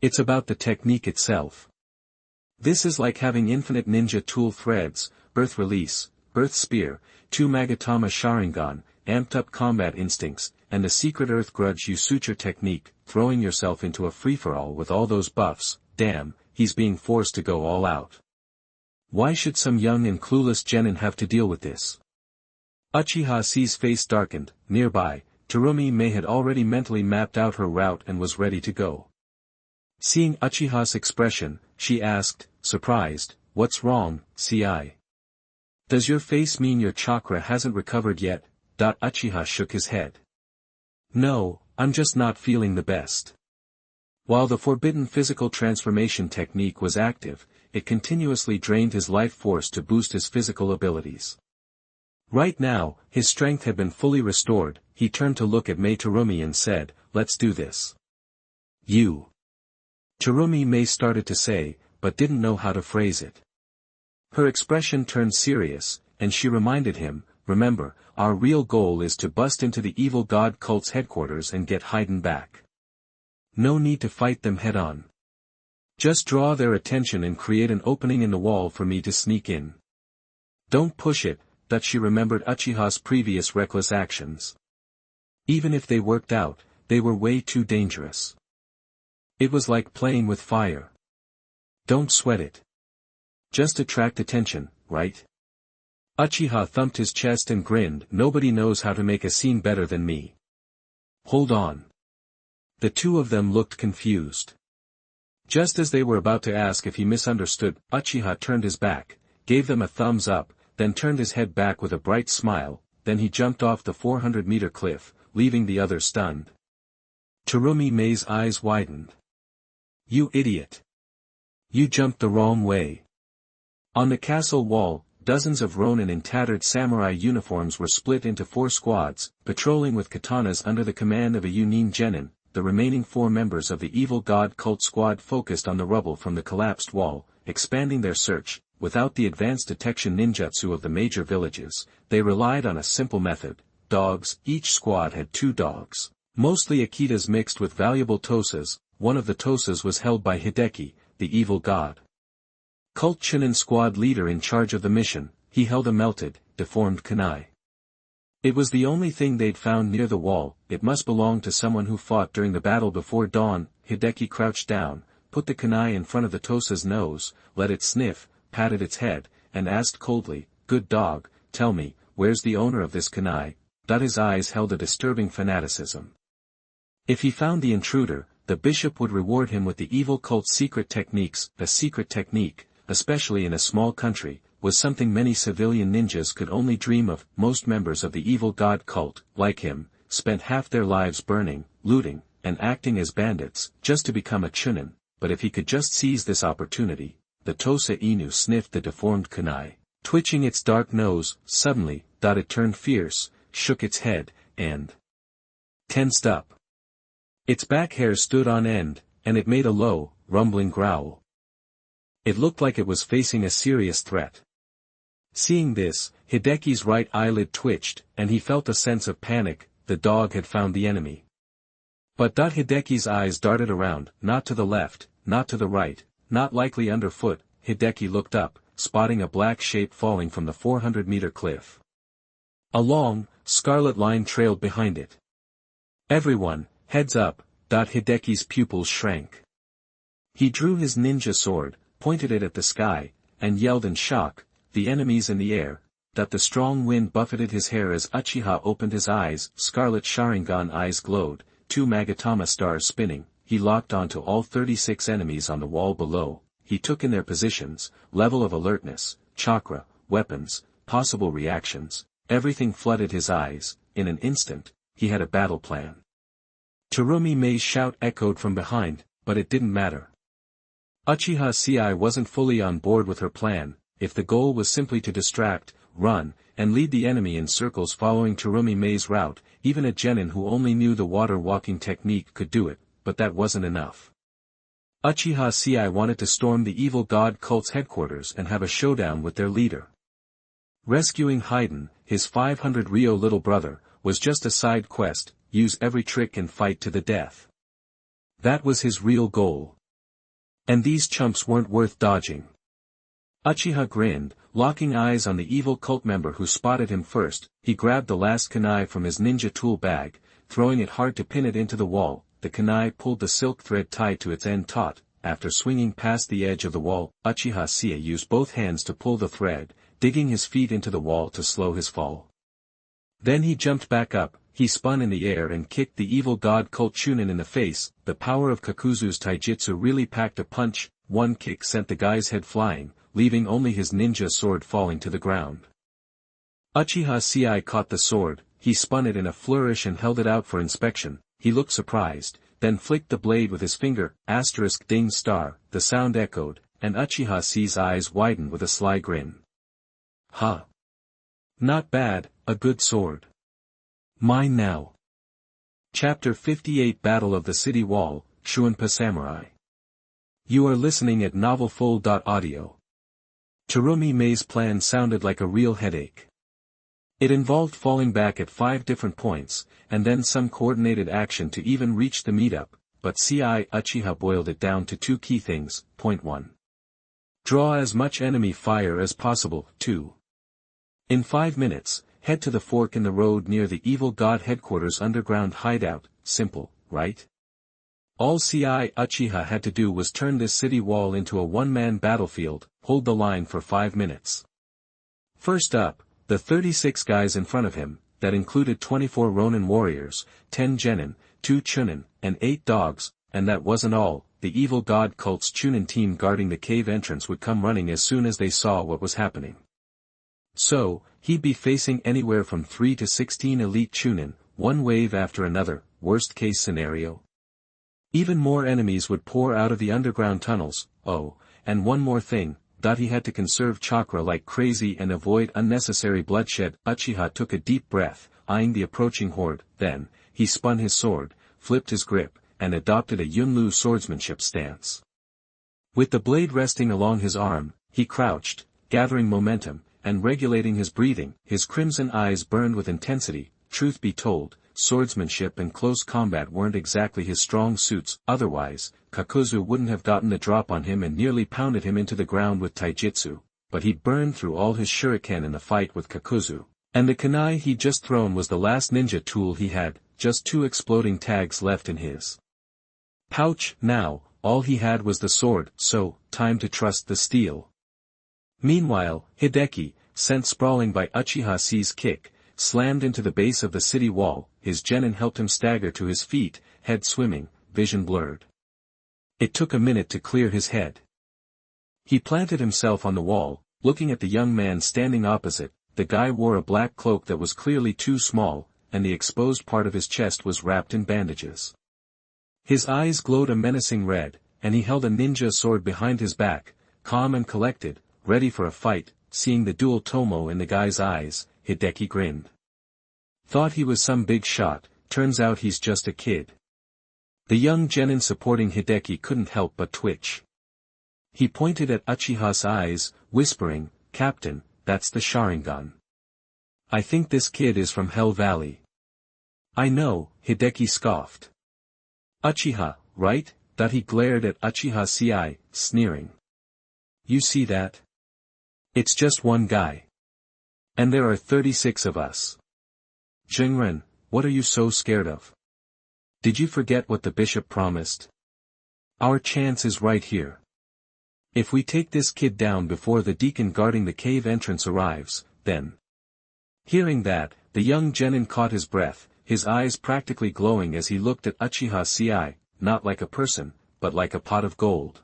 It's about the technique itself. This is like having infinite ninja tool threads, birth release, birth spear, 2 Magatama Sharingan, amped-up combat instincts, and the secret earth grudge Usuture technique, throwing yourself into a free-for-all with all those buffs. Damn, he's being forced to go all out. Why should some young and clueless genin have to deal with this? Uchiha Ci's face darkened. Nearby, Terumi Mei had already mentally mapped out her route and was ready to go. Seeing Uchiha's expression, she asked, surprised, "What's wrong, Ci? Does your face mean your chakra hasn't recovered yet?" Uchiha shook his head. "No, I'm just not feeling the best." While the forbidden physical transformation technique was active, it continuously drained his life force to boost his physical abilities. Right now, his strength had been fully restored. He turned to look at Mei Terumi and said, "Let's do this." "You." Terumi Mei started to say, but didn't know how to phrase it. Her expression turned serious, and she reminded him, "Remember, our real goal is to bust into the evil god cult's headquarters and get Haiden back. No need to fight them head-on. Just draw their attention and create an opening in the wall for me to sneak in. Don't push it." That she remembered Uchiha's previous reckless actions. Even if they worked out, they were way too dangerous. It was like playing with fire. Don't sweat it. Just attract attention, right? Uchiha thumped his chest and grinned. "Nobody knows how to make a scene better than me. Hold on." The two of them looked confused. Just as they were about to ask if he misunderstood, Uchiha turned his back, gave them a thumbs up, then turned his head back with a bright smile. Then he jumped off the 400-meter cliff, leaving the others stunned. Terumi Mei's eyes widened. "You idiot. You jumped the wrong way." On the castle wall, dozens of ronin in tattered samurai uniforms were split into 4 squads, patrolling with katanas under the command of a Yunin genin. The remaining 4 members of the evil god cult squad focused on the rubble from the collapsed wall, expanding their search. Without the advanced detection ninjutsu of the major villages, they relied on a simple method: dogs. Each squad had 2 dogs, mostly Akitas mixed with valuable tosas. One of the tosas was held by Hideki, the evil god cult Chunin squad leader in charge of the mission. He held a melted, deformed kunai. It was the only thing they'd found near the wall. It must belong to someone who fought during the battle before dawn. Hideki crouched down, put the kunai in front of the tosa's nose, let it sniff, patted its head, and asked coldly, "Good dog, tell me, where's the owner of this kunai?" His eyes held a disturbing fanaticism. If he found the intruder, the bishop would reward him with the evil cult's secret techniques. A secret technique, especially in a small country, was something many civilian ninjas could only dream of. Most members of the evil god cult, like him, spent half their lives burning, looting, and acting as bandits, just to become a chunin. But if he could just seize this opportunity. The Tosa Inu sniffed the deformed kunai, twitching its dark nose. Suddenly, it turned fierce, shook its head, and tensed up. Its back hairs stood on end, and it made a low, rumbling growl. It looked like it was facing a serious threat. Seeing this, Hideki's right eyelid twitched, and he felt a sense of panic. The dog had found the enemy. But Hideki's eyes darted around, not to the left, not to the right, not likely underfoot. Hideki looked up, spotting a black shape falling from the 400-meter cliff. A long, scarlet line trailed behind it. "Everyone, heads up!" Hideki's pupils shrank. He drew his ninja sword, pointed it at the sky, and yelled in shock, "The enemy's in the air!" The strong wind buffeted his hair as Uchiha opened his eyes. Scarlet Sharingan eyes glowed, 2 Magatama stars spinning. He locked onto all 36 enemies on the wall below. He took in their positions, level of alertness, chakra, weapons, possible reactions. Everything flooded his eyes. In an instant, he had a battle plan. Terumi Mei's shout echoed from behind, but it didn't matter. Uchiha Ci wasn't fully on board with her plan. If the goal was simply to distract, run, and lead the enemy in circles following Terumi Mei's route, even a genin who only knew the water-walking technique could do it, but that wasn't enough. Uchiha Ci wanted to storm the evil god cult's headquarters and have a showdown with their leader. Rescuing Haydn, his 500 Rio little brother, was just a side quest, use every trick and fight to the death. That was his real goal. And these chumps weren't worth dodging. Uchiha grinned, locking eyes on the evil cult member who spotted him first. He grabbed the last kunai from his ninja tool bag, throwing it hard to pin it into the wall. The kunai pulled the silk thread tied to its end taut. After swinging past the edge of the wall, Uchiha Ci used both hands to pull the thread, digging his feet into the wall to slow his fall. Then he jumped back up, he spun in the air and kicked the evil god cult Chunin in the face. The power of Kakuzu's taijutsu really packed a punch. One kick sent the guy's head flying, leaving only his ninja sword falling to the ground. Uchiha Ci caught the sword, he spun it in a flourish and held it out for inspection. He looked surprised, then flicked the blade with his finger, *ding**, the sound echoed, and Uchiha Ci's eyes widened with a sly grin. Huh. Not bad, a good sword. Mine now. Chapter 58 Battle of the City Wall, Shunpo Samurai. You are listening at novelfull.audio. Terumi Mei's plan sounded like a real headache. It involved falling back at 5 different points, and then some coordinated action to even reach the meetup, but Uchiha boiled it down to 2 key things. Point 1. Draw as much enemy fire as possible. 2. In 5 minutes, head to the fork in the road near the evil god headquarters underground hideout. Simple, right? All Uchiha had to do was turn this city wall into a one-man battlefield, hold the line for 5 minutes. First up, the 36 guys in front of him, that included 24 Ronin warriors, 10 genin, 2 chunin, and 8 dogs, and that wasn't all. The evil god cult's chunin team guarding the cave entrance would come running as soon as they saw what was happening. So, he'd be facing anywhere from 3 to 16 elite chunin, one wave after another, worst case scenario. Even more enemies would pour out of the underground tunnels. Oh, and one more thing, he had to conserve chakra like crazy and avoid unnecessary bloodshed. Uchiha took a deep breath, eyeing the approaching horde, then, he spun his sword, flipped his grip, and adopted a Yunlu swordsmanship stance. With the blade resting along his arm, he crouched, gathering momentum, and regulating his breathing. His crimson eyes burned with intensity. Truth be told, swordsmanship and close combat weren't exactly his strong suits, otherwise, Kakuzu wouldn't have gotten the drop on him and nearly pounded him into the ground with taijutsu, but he'd burned through all his shuriken in the fight with Kakuzu, and the kunai he'd just thrown was the last ninja tool he had, just 2 exploding tags left in his pouch. Now, all he had was the sword, so, time to trust the steel. Meanwhile, Hideki, sent sprawling by Uchiha Ci's kick, slammed into the base of the city wall. His genin helped him stagger to his feet, head swimming, vision blurred. It took a minute to clear his head. He planted himself on the wall, looking at the young man standing opposite. The guy wore a black cloak that was clearly too small, and the exposed part of his chest was wrapped in bandages. His eyes glowed a menacing red, and he held a ninja sword behind his back, calm and collected, ready for a fight. Seeing the dual tomo in the guy's eyes, Hideki grinned. Thought he was some big shot, turns out he's just a kid. The young genin supporting Hideki couldn't help but twitch. He pointed at Uchiha's eyes, whispering, "Captain, that's the Sharingan. I think this kid is from Hell Valley." "I know," Hideki scoffed. "Uchiha, right?" He glared at Uchiha Ci, sneering. "You see that? It's just one guy. And there are 36 of us. Jingren, what are you so scared of? Did you forget what the bishop promised? Our chance is right here. If we take this kid down before the deacon guarding the cave entrance arrives, then..." Hearing that, the young genin caught his breath, his eyes practically glowing as he looked at Uchiha Ci, not like a person, but like a pot of gold.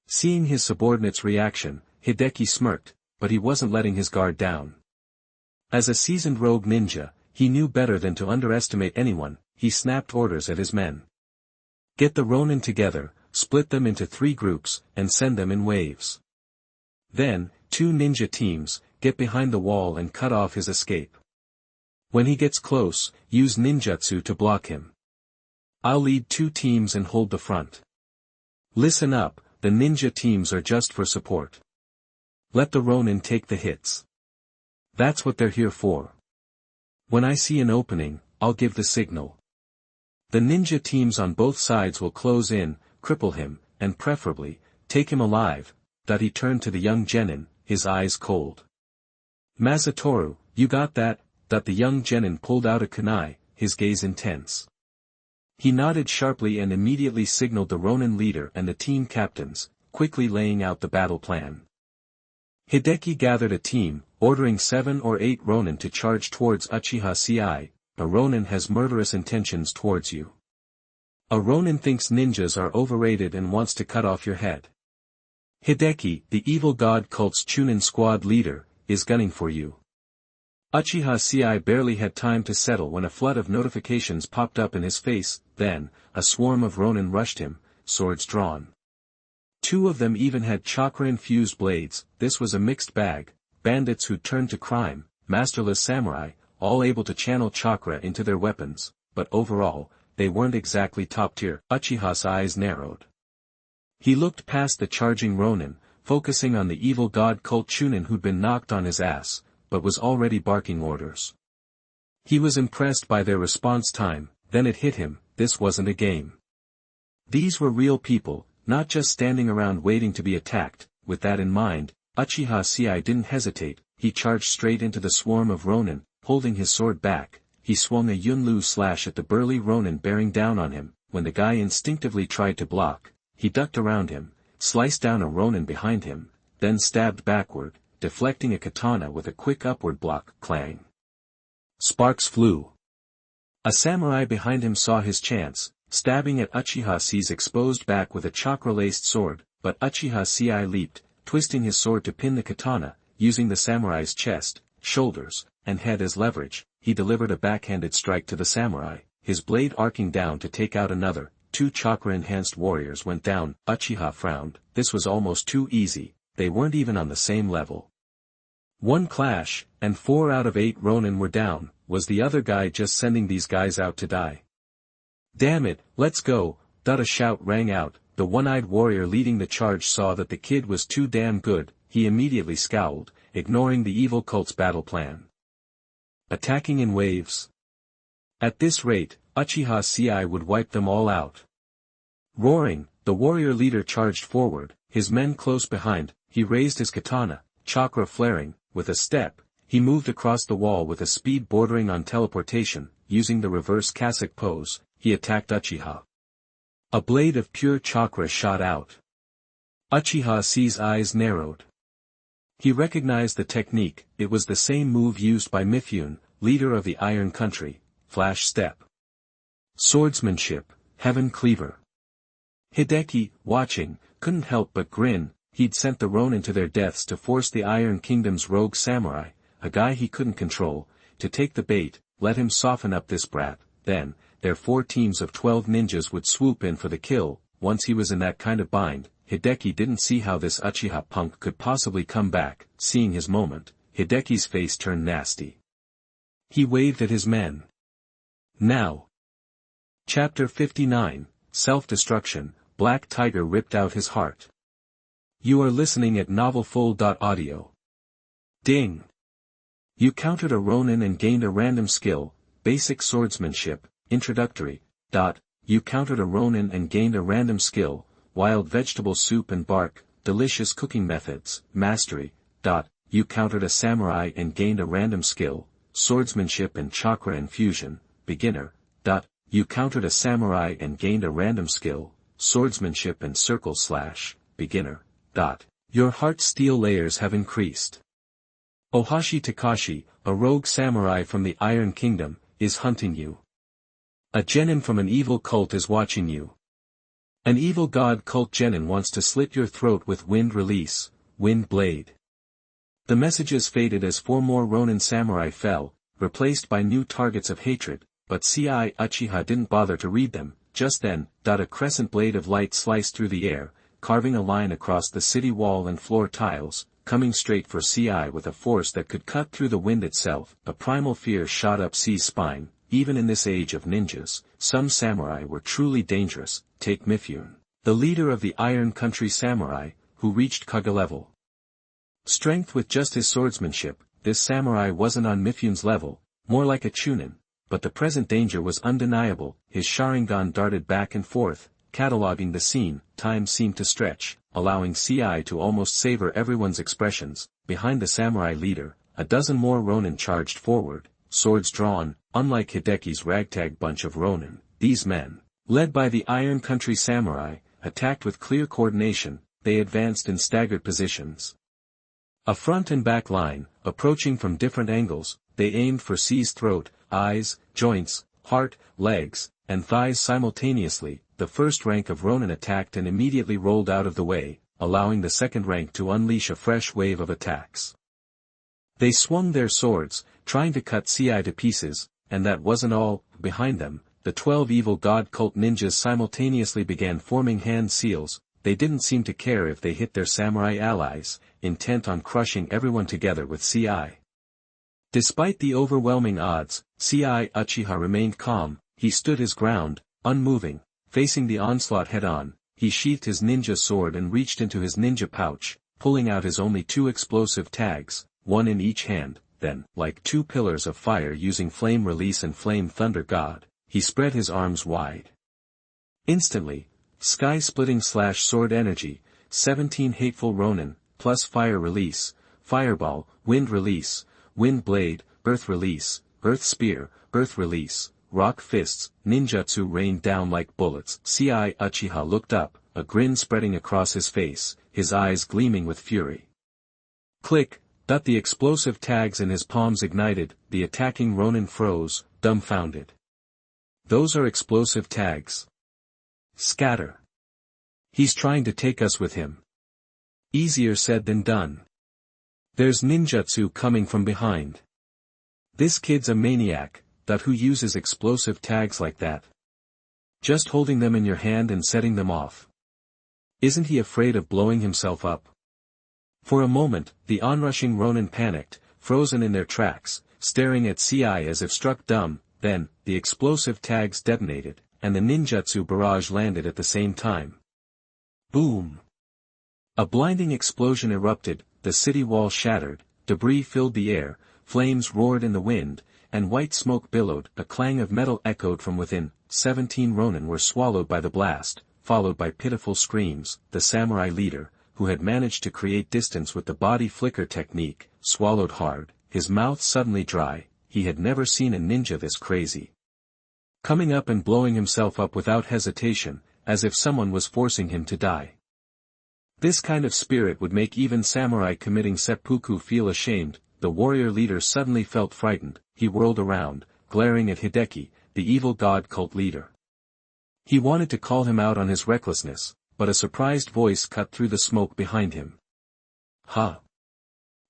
Seeing his subordinate's reaction, Hideki smirked, but he wasn't letting his guard down. As a seasoned rogue ninja, he knew better than to underestimate anyone. He snapped orders at his men. "Get the Ronin together, split them into 3 groups, and send them in waves. Then, 2 ninja teams, get behind the wall and cut off his escape. When he gets close, use ninjutsu to block him. I'll lead 2 teams and hold the front. Listen up, the ninja teams are just for support. Let the Ronin take the hits. That's what they're here for. When I see an opening, I'll give the signal. The ninja teams on both sides will close in, cripple him, and preferably, take him alive. He turned to the young genin, his eyes cold. Masatoru, you got that? The young genin pulled out a kunai, his gaze intense. He nodded sharply and immediately signaled the Ronin leader and the team captains, quickly laying out the battle plan. Hideki gathered a team, ordering 7 or 8 Ronin to charge towards Uchiha Ci. A Ronin has murderous intentions towards you. A Ronin thinks ninjas are overrated and wants to cut off your head. Hideki, the evil god cult's Chunin squad leader, is gunning for you. Uchiha Ci barely had time to settle when a flood of notifications popped up in his face, then, a swarm of Ronin rushed him, swords drawn. 2 of them even had chakra-infused blades. This was a mixed bag, bandits who turned to crime, masterless samurai, all able to channel chakra into their weapons, but overall, they weren't exactly top-tier. Uchiha's eyes narrowed. He looked past the charging Ronin, focusing on the evil god cult Chunin who'd been knocked on his ass, but was already barking orders. He was impressed by their response time. Then it hit him, this wasn't a game. These were real people, not just standing around waiting to be attacked. With that in mind, Uchiha Ci didn't hesitate. He charged straight into the swarm of Ronin, holding his sword back. He swung a Yunlu slash at the burly Ronin bearing down on him. When the guy instinctively tried to block, he ducked around him, sliced down a Ronin behind him, then stabbed backward, deflecting a katana with a quick upward block. Clang. Sparks flew. A samurai behind him saw his chance, stabbing at Uchiha Ci's exposed back with a chakra-laced sword, but Uchiha Ci leaped, twisting his sword to pin the katana. Using the samurai's chest, shoulders, and head as leverage, he delivered a backhanded strike to the samurai, his blade arcing down to take out another. 2 chakra-enhanced warriors went down. Uchiha frowned. This was almost too easy. They weren't even on the same level. One clash, and 4 out of 8 Ronin were down. Was the other guy just sending these guys out to die? Damn it, let's go. A shout rang out. The one-eyed warrior leading the charge saw that the kid was too damn good. He immediately scowled, ignoring the evil cult's battle plan. Attacking in waves. At this rate, Uchiha Ci would wipe them all out. Roaring, the warrior leader charged forward, his men close behind. He raised his katana, chakra flaring. With a step, he moved across the wall with a speed bordering on teleportation. Using the reverse cassock pose, he attacked Uchiha. A blade of pure chakra shot out. Uchiha Ci's eyes narrowed. He recognized the technique. It was the same move used by Mifune, leader of the Iron Country. Flash step. Swordsmanship, heaven cleaver. Hideki, watching, couldn't help but grin. He'd sent the Ronin to their deaths to force the Iron Kingdom's rogue samurai, a guy he couldn't control, to take the bait. Let him soften up this brat. Then, their 4 teams of 12 ninjas would swoop in for the kill. Once he was in that kind of bind, Hideki didn't see how this Uchiha punk could possibly come back. Seeing his moment, Hideki's face turned nasty. He waved at his men. Now. Chapter 59, Self-Destruction. Black Tiger ripped out his heart. You are listening at novelfull.audio. Ding. You countered a Ronin and gained a random skill. Basic swordsmanship. Introductory. You countered a Ronin and gained a random skill. Wild vegetable soup and bark. Delicious cooking methods. Mastery. You countered a samurai and gained a random skill. Swordsmanship and chakra infusion. Beginner. You countered a samurai and gained a random skill. Swordsmanship and circle slash. Beginner. Your heart steel layers have increased. Ohashi Takashi, a rogue samurai from the Iron Kingdom, is hunting you. A genin from an evil cult is watching you. An evil god cult genin wants to slit your throat with wind release, wind blade. The messages faded as 4 more Ronin samurai fell, replaced by new targets of hatred, but Uchiha didn't bother to read them. Just then, a crescent blade of light sliced through the air, carving a line across the city wall and floor tiles, coming straight for Ci with a force that could cut through the wind itself. A primal fear shot up Ci's spine. Even in this age of ninjas, some samurai were truly dangerous. Take Mifune, the leader of the Iron Country samurai, who reached Kaga level. Strength with just his swordsmanship. this samurai wasn't on Mifune's level, more like a chunin, but the present danger was undeniable. His Sharingan darted back and forth, cataloging the scene. Time seemed to stretch, allowing Ci to almost savor everyone's expressions. Behind the samurai leader, a dozen more ronin charged forward, swords drawn. Unlike Hideki's ragtag bunch of ronin, these men, led by the Iron Country samurai, attacked with clear coordination. They advanced in staggered positions. A front and back line, approaching from different angles, they aimed for Ci's throat, eyes, joints, heart, legs, and thighs simultaneously. The first rank of ronin attacked and immediately rolled out of the way, allowing the second rank to unleash a fresh wave of attacks. They swung their swords, trying to cut Ci to pieces, and that wasn't all. Behind them, the 12 evil god cult ninjas simultaneously began forming hand seals. They didn't seem to care if they hit their samurai allies, intent on crushing everyone together with Ci. Despite the overwhelming odds, Uchiha remained calm. He stood his ground, unmoving, facing the onslaught head-on. He sheathed his ninja sword and reached into his ninja pouch, pulling out his only 2 explosive tags, one in each hand. Then, like 2 pillars of fire using flame release and flame thunder god, he spread his arms wide. Instantly, sky-splitting slash-sword energy, 17 hateful ronin, plus fire release, fireball, wind release, wind blade, earth release, earth spear, earth release, rock fists, ninjutsu rained down like bullets. Uchiha looked up, a grin spreading across his face, his eyes gleaming with fury. Click! The explosive tags in his palms ignited. The attacking ronin froze, dumbfounded. Those are explosive tags. Scatter. He's trying to take us with him. Easier said than done. There's ninjutsu coming from behind. This kid's a maniac, who uses explosive tags like that. Just holding them in your hand and setting them off. Isn't he afraid of blowing himself up? For a moment, the onrushing ronin panicked, frozen in their tracks, staring at Ci as if struck dumb. Then, the explosive tags detonated, and the ninjutsu barrage landed at the same time. Boom! A blinding explosion erupted, the city wall shattered, debris filled the air, flames roared in the wind, and white smoke billowed. A clang of metal echoed from within. 17 ronin were swallowed by the blast, followed by pitiful screams. The samurai leader, who had managed to create distance with the body flicker technique, swallowed hard, his mouth suddenly dry. He had never seen a ninja this crazy. Coming up and blowing himself up without hesitation, as if someone was forcing him to die. This kind of spirit would make even samurai committing seppuku feel ashamed. The warrior leader suddenly felt frightened. He whirled around, glaring at Hideki, the evil god cult leader. He wanted to call him out on his recklessness, but a surprised voice cut through the smoke behind him. Huh.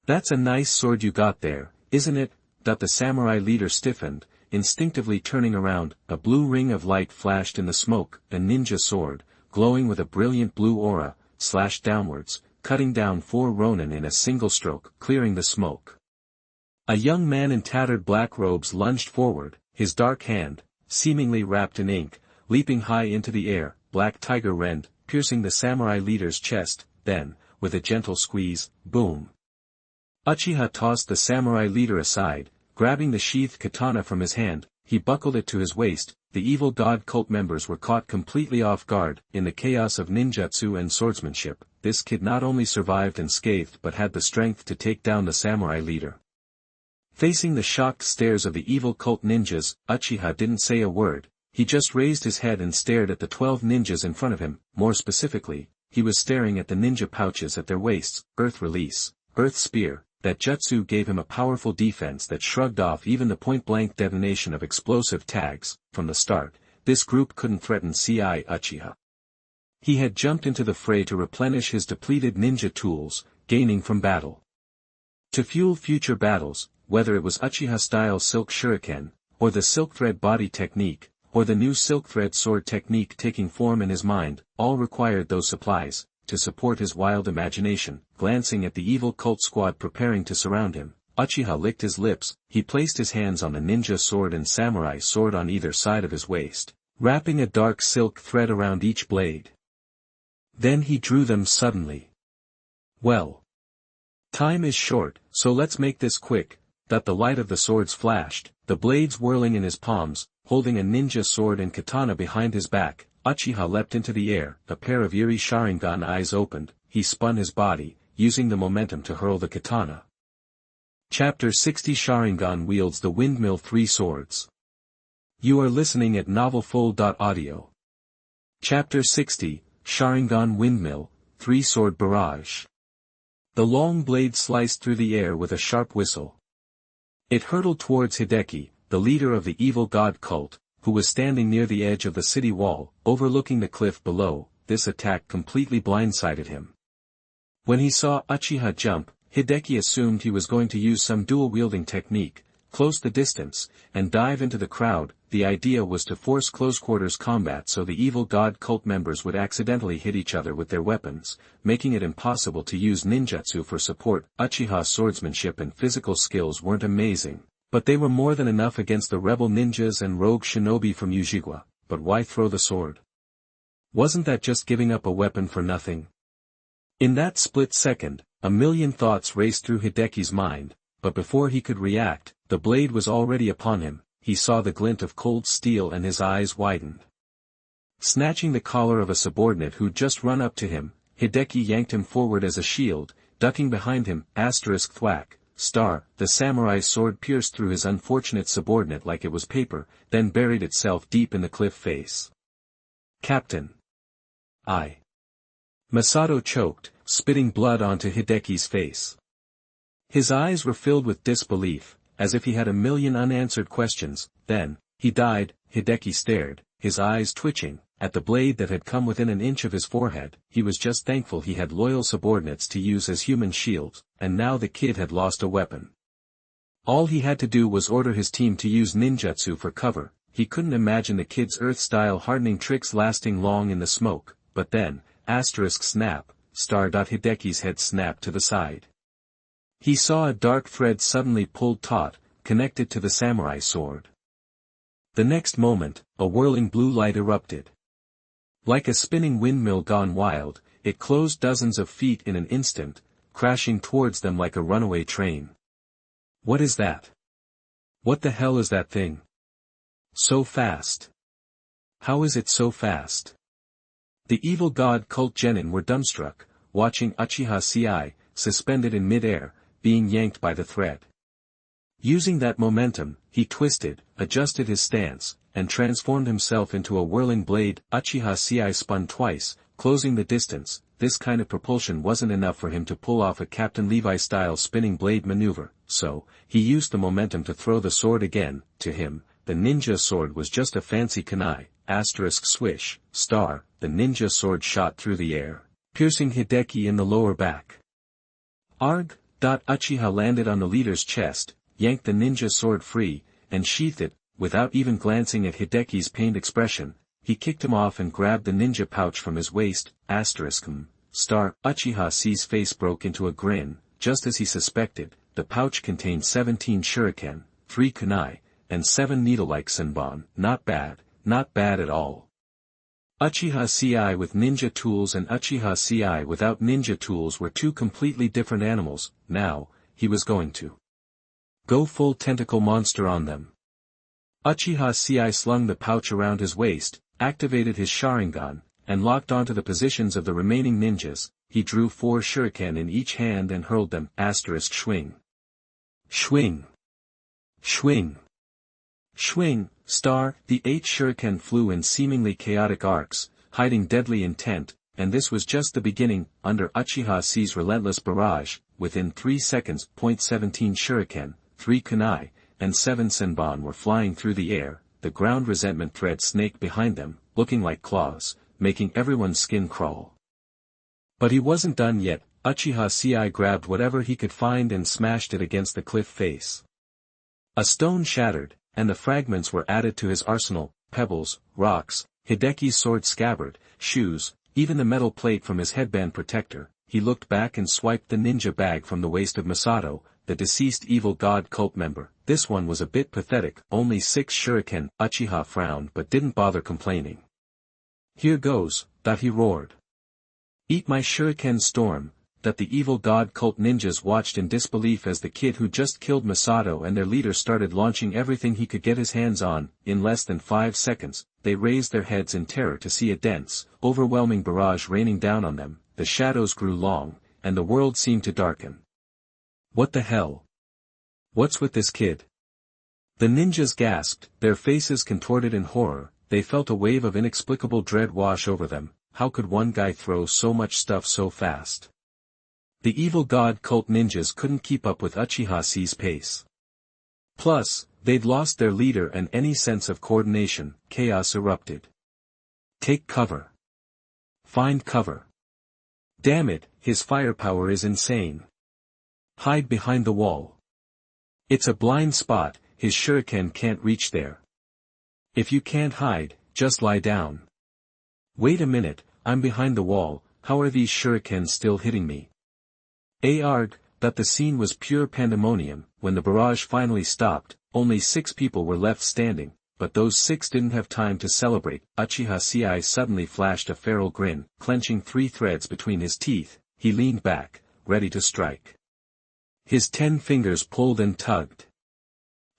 That's a nice sword you got there, isn't it? The samurai leader stiffened, instinctively turning around. A blue ring of light flashed in the smoke. A ninja sword, glowing with a brilliant blue aura, slashed downwards, cutting down 4 ronin in a single stroke, clearing the smoke. A young man in tattered black robes lunged forward, his dark hand, seemingly wrapped in ink, leaping high into the air. Black tiger rend, piercing the samurai leader's chest. Then, with a gentle squeeze, boom. Uchiha tossed the samurai leader aside, grabbing the sheathed katana from his hand. He buckled it to his waist. The evil god cult members were caught completely off guard. In the chaos of ninjutsu and swordsmanship, this kid not only survived unscathed but had the strength to take down the samurai leader. Facing the shocked stares of the evil cult ninjas, Uchiha didn't say a word. He just raised his head and stared at the 12 ninjas in front of him. More specifically, he was staring at the ninja pouches at their waists. Earth release, earth spear. That jutsu gave him a powerful defense that shrugged off even the point-blank detonation of explosive tags. From the start, this group couldn't threaten Uchiha. He had jumped into the fray to replenish his depleted ninja tools, gaining from battle. To fuel future battles, whether it was Uchiha-style silk shuriken, or the silk thread body technique, or the new silk thread sword technique taking form in his mind, all required those supplies. To support his wild imagination. Glancing at the evil cult squad preparing to surround him, Uchiha licked his lips. He placed his hands on the ninja sword and samurai sword on either side of his waist, wrapping a dark silk thread around each blade. Then he drew them suddenly. Well. Time is short, so let's make this quick. That the light of the swords flashed, the blades whirling in his palms, holding a ninja sword and katana behind his back. Uchiha leapt into the air, a pair of eerie Sharingan eyes opened, he spun his body, using the momentum to hurl the katana. Chapter 60 Sharingan wields the windmill 3 swords. You are listening at novelfull.audio. Chapter 60, Sharingan windmill, 3 sword barrage. The long blade sliced through the air with a sharp whistle. It hurtled towards Hideki, the leader of the evil god cult, who was standing near the edge of the city wall, overlooking the cliff below. This attack completely blindsided him. When he saw Uchiha jump, Hideki assumed he was going to use some dual-wielding technique, close the distance, and dive into the crowd. The idea was to force close-quarters combat so the evil god cult members would accidentally hit each other with their weapons, making it impossible to use ninjutsu for support. Uchiha's swordsmanship and physical skills weren't amazing, but they were more than enough against the rebel ninjas and rogue shinobi from Uchiha. But why throw the sword? Wasn't that just giving up a weapon for nothing? In that split second, a million thoughts raced through Hideki's mind, but before he could react, the blade was already upon him. He saw the glint of cold steel and his eyes widened. Snatching the collar of a subordinate who'd just run up to him, Hideki yanked him forward as a shield, ducking behind him. Thwack, star, the samurai's sword pierced through his unfortunate subordinate like it was paper, then buried itself deep in the cliff face. Captain. Masato choked, spitting blood onto Hideki's face. His eyes were filled with disbelief, as if he had a million unanswered questions. Then, he died. Hideki stared, his eyes twitching, at the blade that had come within an inch of his forehead. He was just thankful he had loyal subordinates to use as human shields, and now the kid had lost a weapon. All he had to do was order his team to use ninjutsu for cover. He couldn't imagine the kid's earth-style hardening tricks lasting long in the smoke, but then, snap, star. Hideki's head snapped to the side. He saw a dark thread suddenly pulled taut, connected to the samurai sword. The next moment, a whirling blue light erupted. Like a spinning windmill gone wild, it closed dozens of feet in an instant, crashing towards them like a runaway train. What is that? What the hell is that thing? So fast. How is it so fast? The evil god cult genin were dumbstruck, watching Uchiha Ci, suspended in mid-air, being yanked by the thread. Using that momentum, he twisted, adjusted his stance, and transformed himself into a whirling blade. Uchiha Ci spun twice, closing the distance. This kind of propulsion wasn't enough for him to pull off a Captain Levi-style spinning blade maneuver, so, he used the momentum to throw the sword again. To him, the ninja sword was just a fancy kunai. Swish, star, the ninja sword shot through the air, piercing Hideki in the lower back. Arg! Uchiha landed on the leader's chest, yanked the ninja sword free, and sheathed it. Without even glancing at Hideki's pained expression, he kicked him off and grabbed the ninja pouch from his waist. Star. Uchiha Ci's face broke into a grin. Just as he suspected, the pouch contained 17 shuriken, 3 kunai, and 7 needle-like senbon. Not bad at all. Uchiha Ci with ninja tools and Uchiha Ci without ninja tools were two completely different animals. Now, he was going to go full tentacle monster on them. Uchiha Ci slung the pouch around his waist, activated his Sharingan, and locked onto the positions of the remaining ninjas. He drew 4 shuriken in each hand and hurled them. Swing. Swing. Swing. Swing, star. The 8 shuriken flew in seemingly chaotic arcs, hiding deadly intent, and this was just the beginning. Under Uchiha Ci's relentless barrage, within 3 seconds, 17 shuriken, 3 kunai, and 7 senbon were flying through the air. The ground resentment thread snaked behind them, looking like claws, making everyone's skin crawl. But he wasn't done yet. Uchiha Ci grabbed whatever he could find and smashed it against the cliff face. A stone shattered, and the fragments were added to his arsenal: pebbles, rocks, Hideki's sword scabbard, shoes, even the metal plate from his headband protector. He looked back and swiped the ninja bag from the waist of Masato, the deceased evil god cult member. This one was a bit pathetic, only 6 shuriken. Uchiha frowned but didn't bother complaining. Here goes, he roared. Eat my shuriken storm. that the evil god cult ninjas watched in disbelief as the kid who just killed Masato and their leader started launching everything he could get his hands on. In less than 5 seconds, they raised their heads in terror to see a dense, overwhelming barrage raining down on them. The shadows grew long, and the world seemed to darken. What the hell? What's with this kid? The ninjas gasped, their faces contorted in horror. They felt a wave of inexplicable dread wash over them. How could one guy throw so much stuff so fast? The evil god cult ninjas couldn't keep up with Uchiha Ci's pace. Plus, they'd lost their leader and any sense of coordination. Chaos erupted. Take cover. Find cover. Damn it, his firepower is insane. Hide behind the wall. It's a blind spot, his shuriken can't reach there. If you can't hide, just lie down. Wait a minute, I'm behind the wall, how are these shurikens still hitting me? Arg, that the scene was pure pandemonium. When the barrage finally stopped, only 6 people were left standing, but those 6 didn't have time to celebrate. Uchiha Ci suddenly flashed a feral grin, clenching 3 threads between his teeth. He leaned back, ready to strike. His 10 fingers pulled and tugged.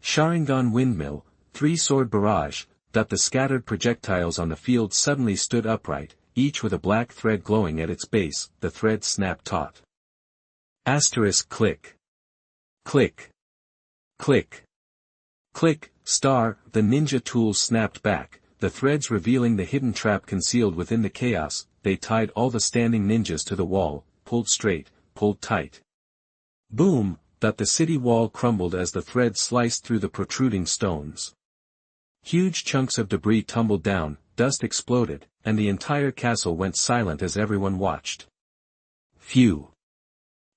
Sharingan windmill, 3-sword barrage, that the scattered projectiles on the field suddenly stood upright, each with a black thread glowing at its base. The thread snapped taut. Asterisk click. Click. Click. Click, star, the ninja tools snapped back, the threads revealing the hidden trap concealed within the chaos. They tied all the standing ninjas to the wall, pulled straight, pulled tight. Boom, that the city wall crumbled as the thread sliced through the protruding stones. Huge chunks of debris tumbled down, dust exploded, and the entire castle went silent as everyone watched. Phew.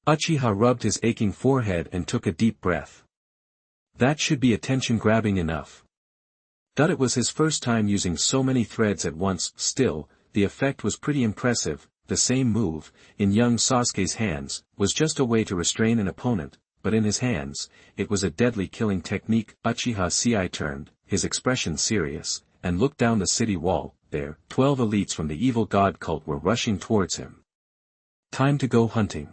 Uchiha rubbed his aching forehead and took a deep breath. That should be attention-grabbing enough. That it was his first time using so many threads at once. Still, the effect was pretty impressive. The same move, in young Sasuke's hands, was just a way to restrain an opponent, but in his hands, it was a deadly killing technique. Uchiha Ci turned, his expression serious, and looked down the city wall. There, 12 elites from the evil god cult were rushing towards him. Time to go hunting.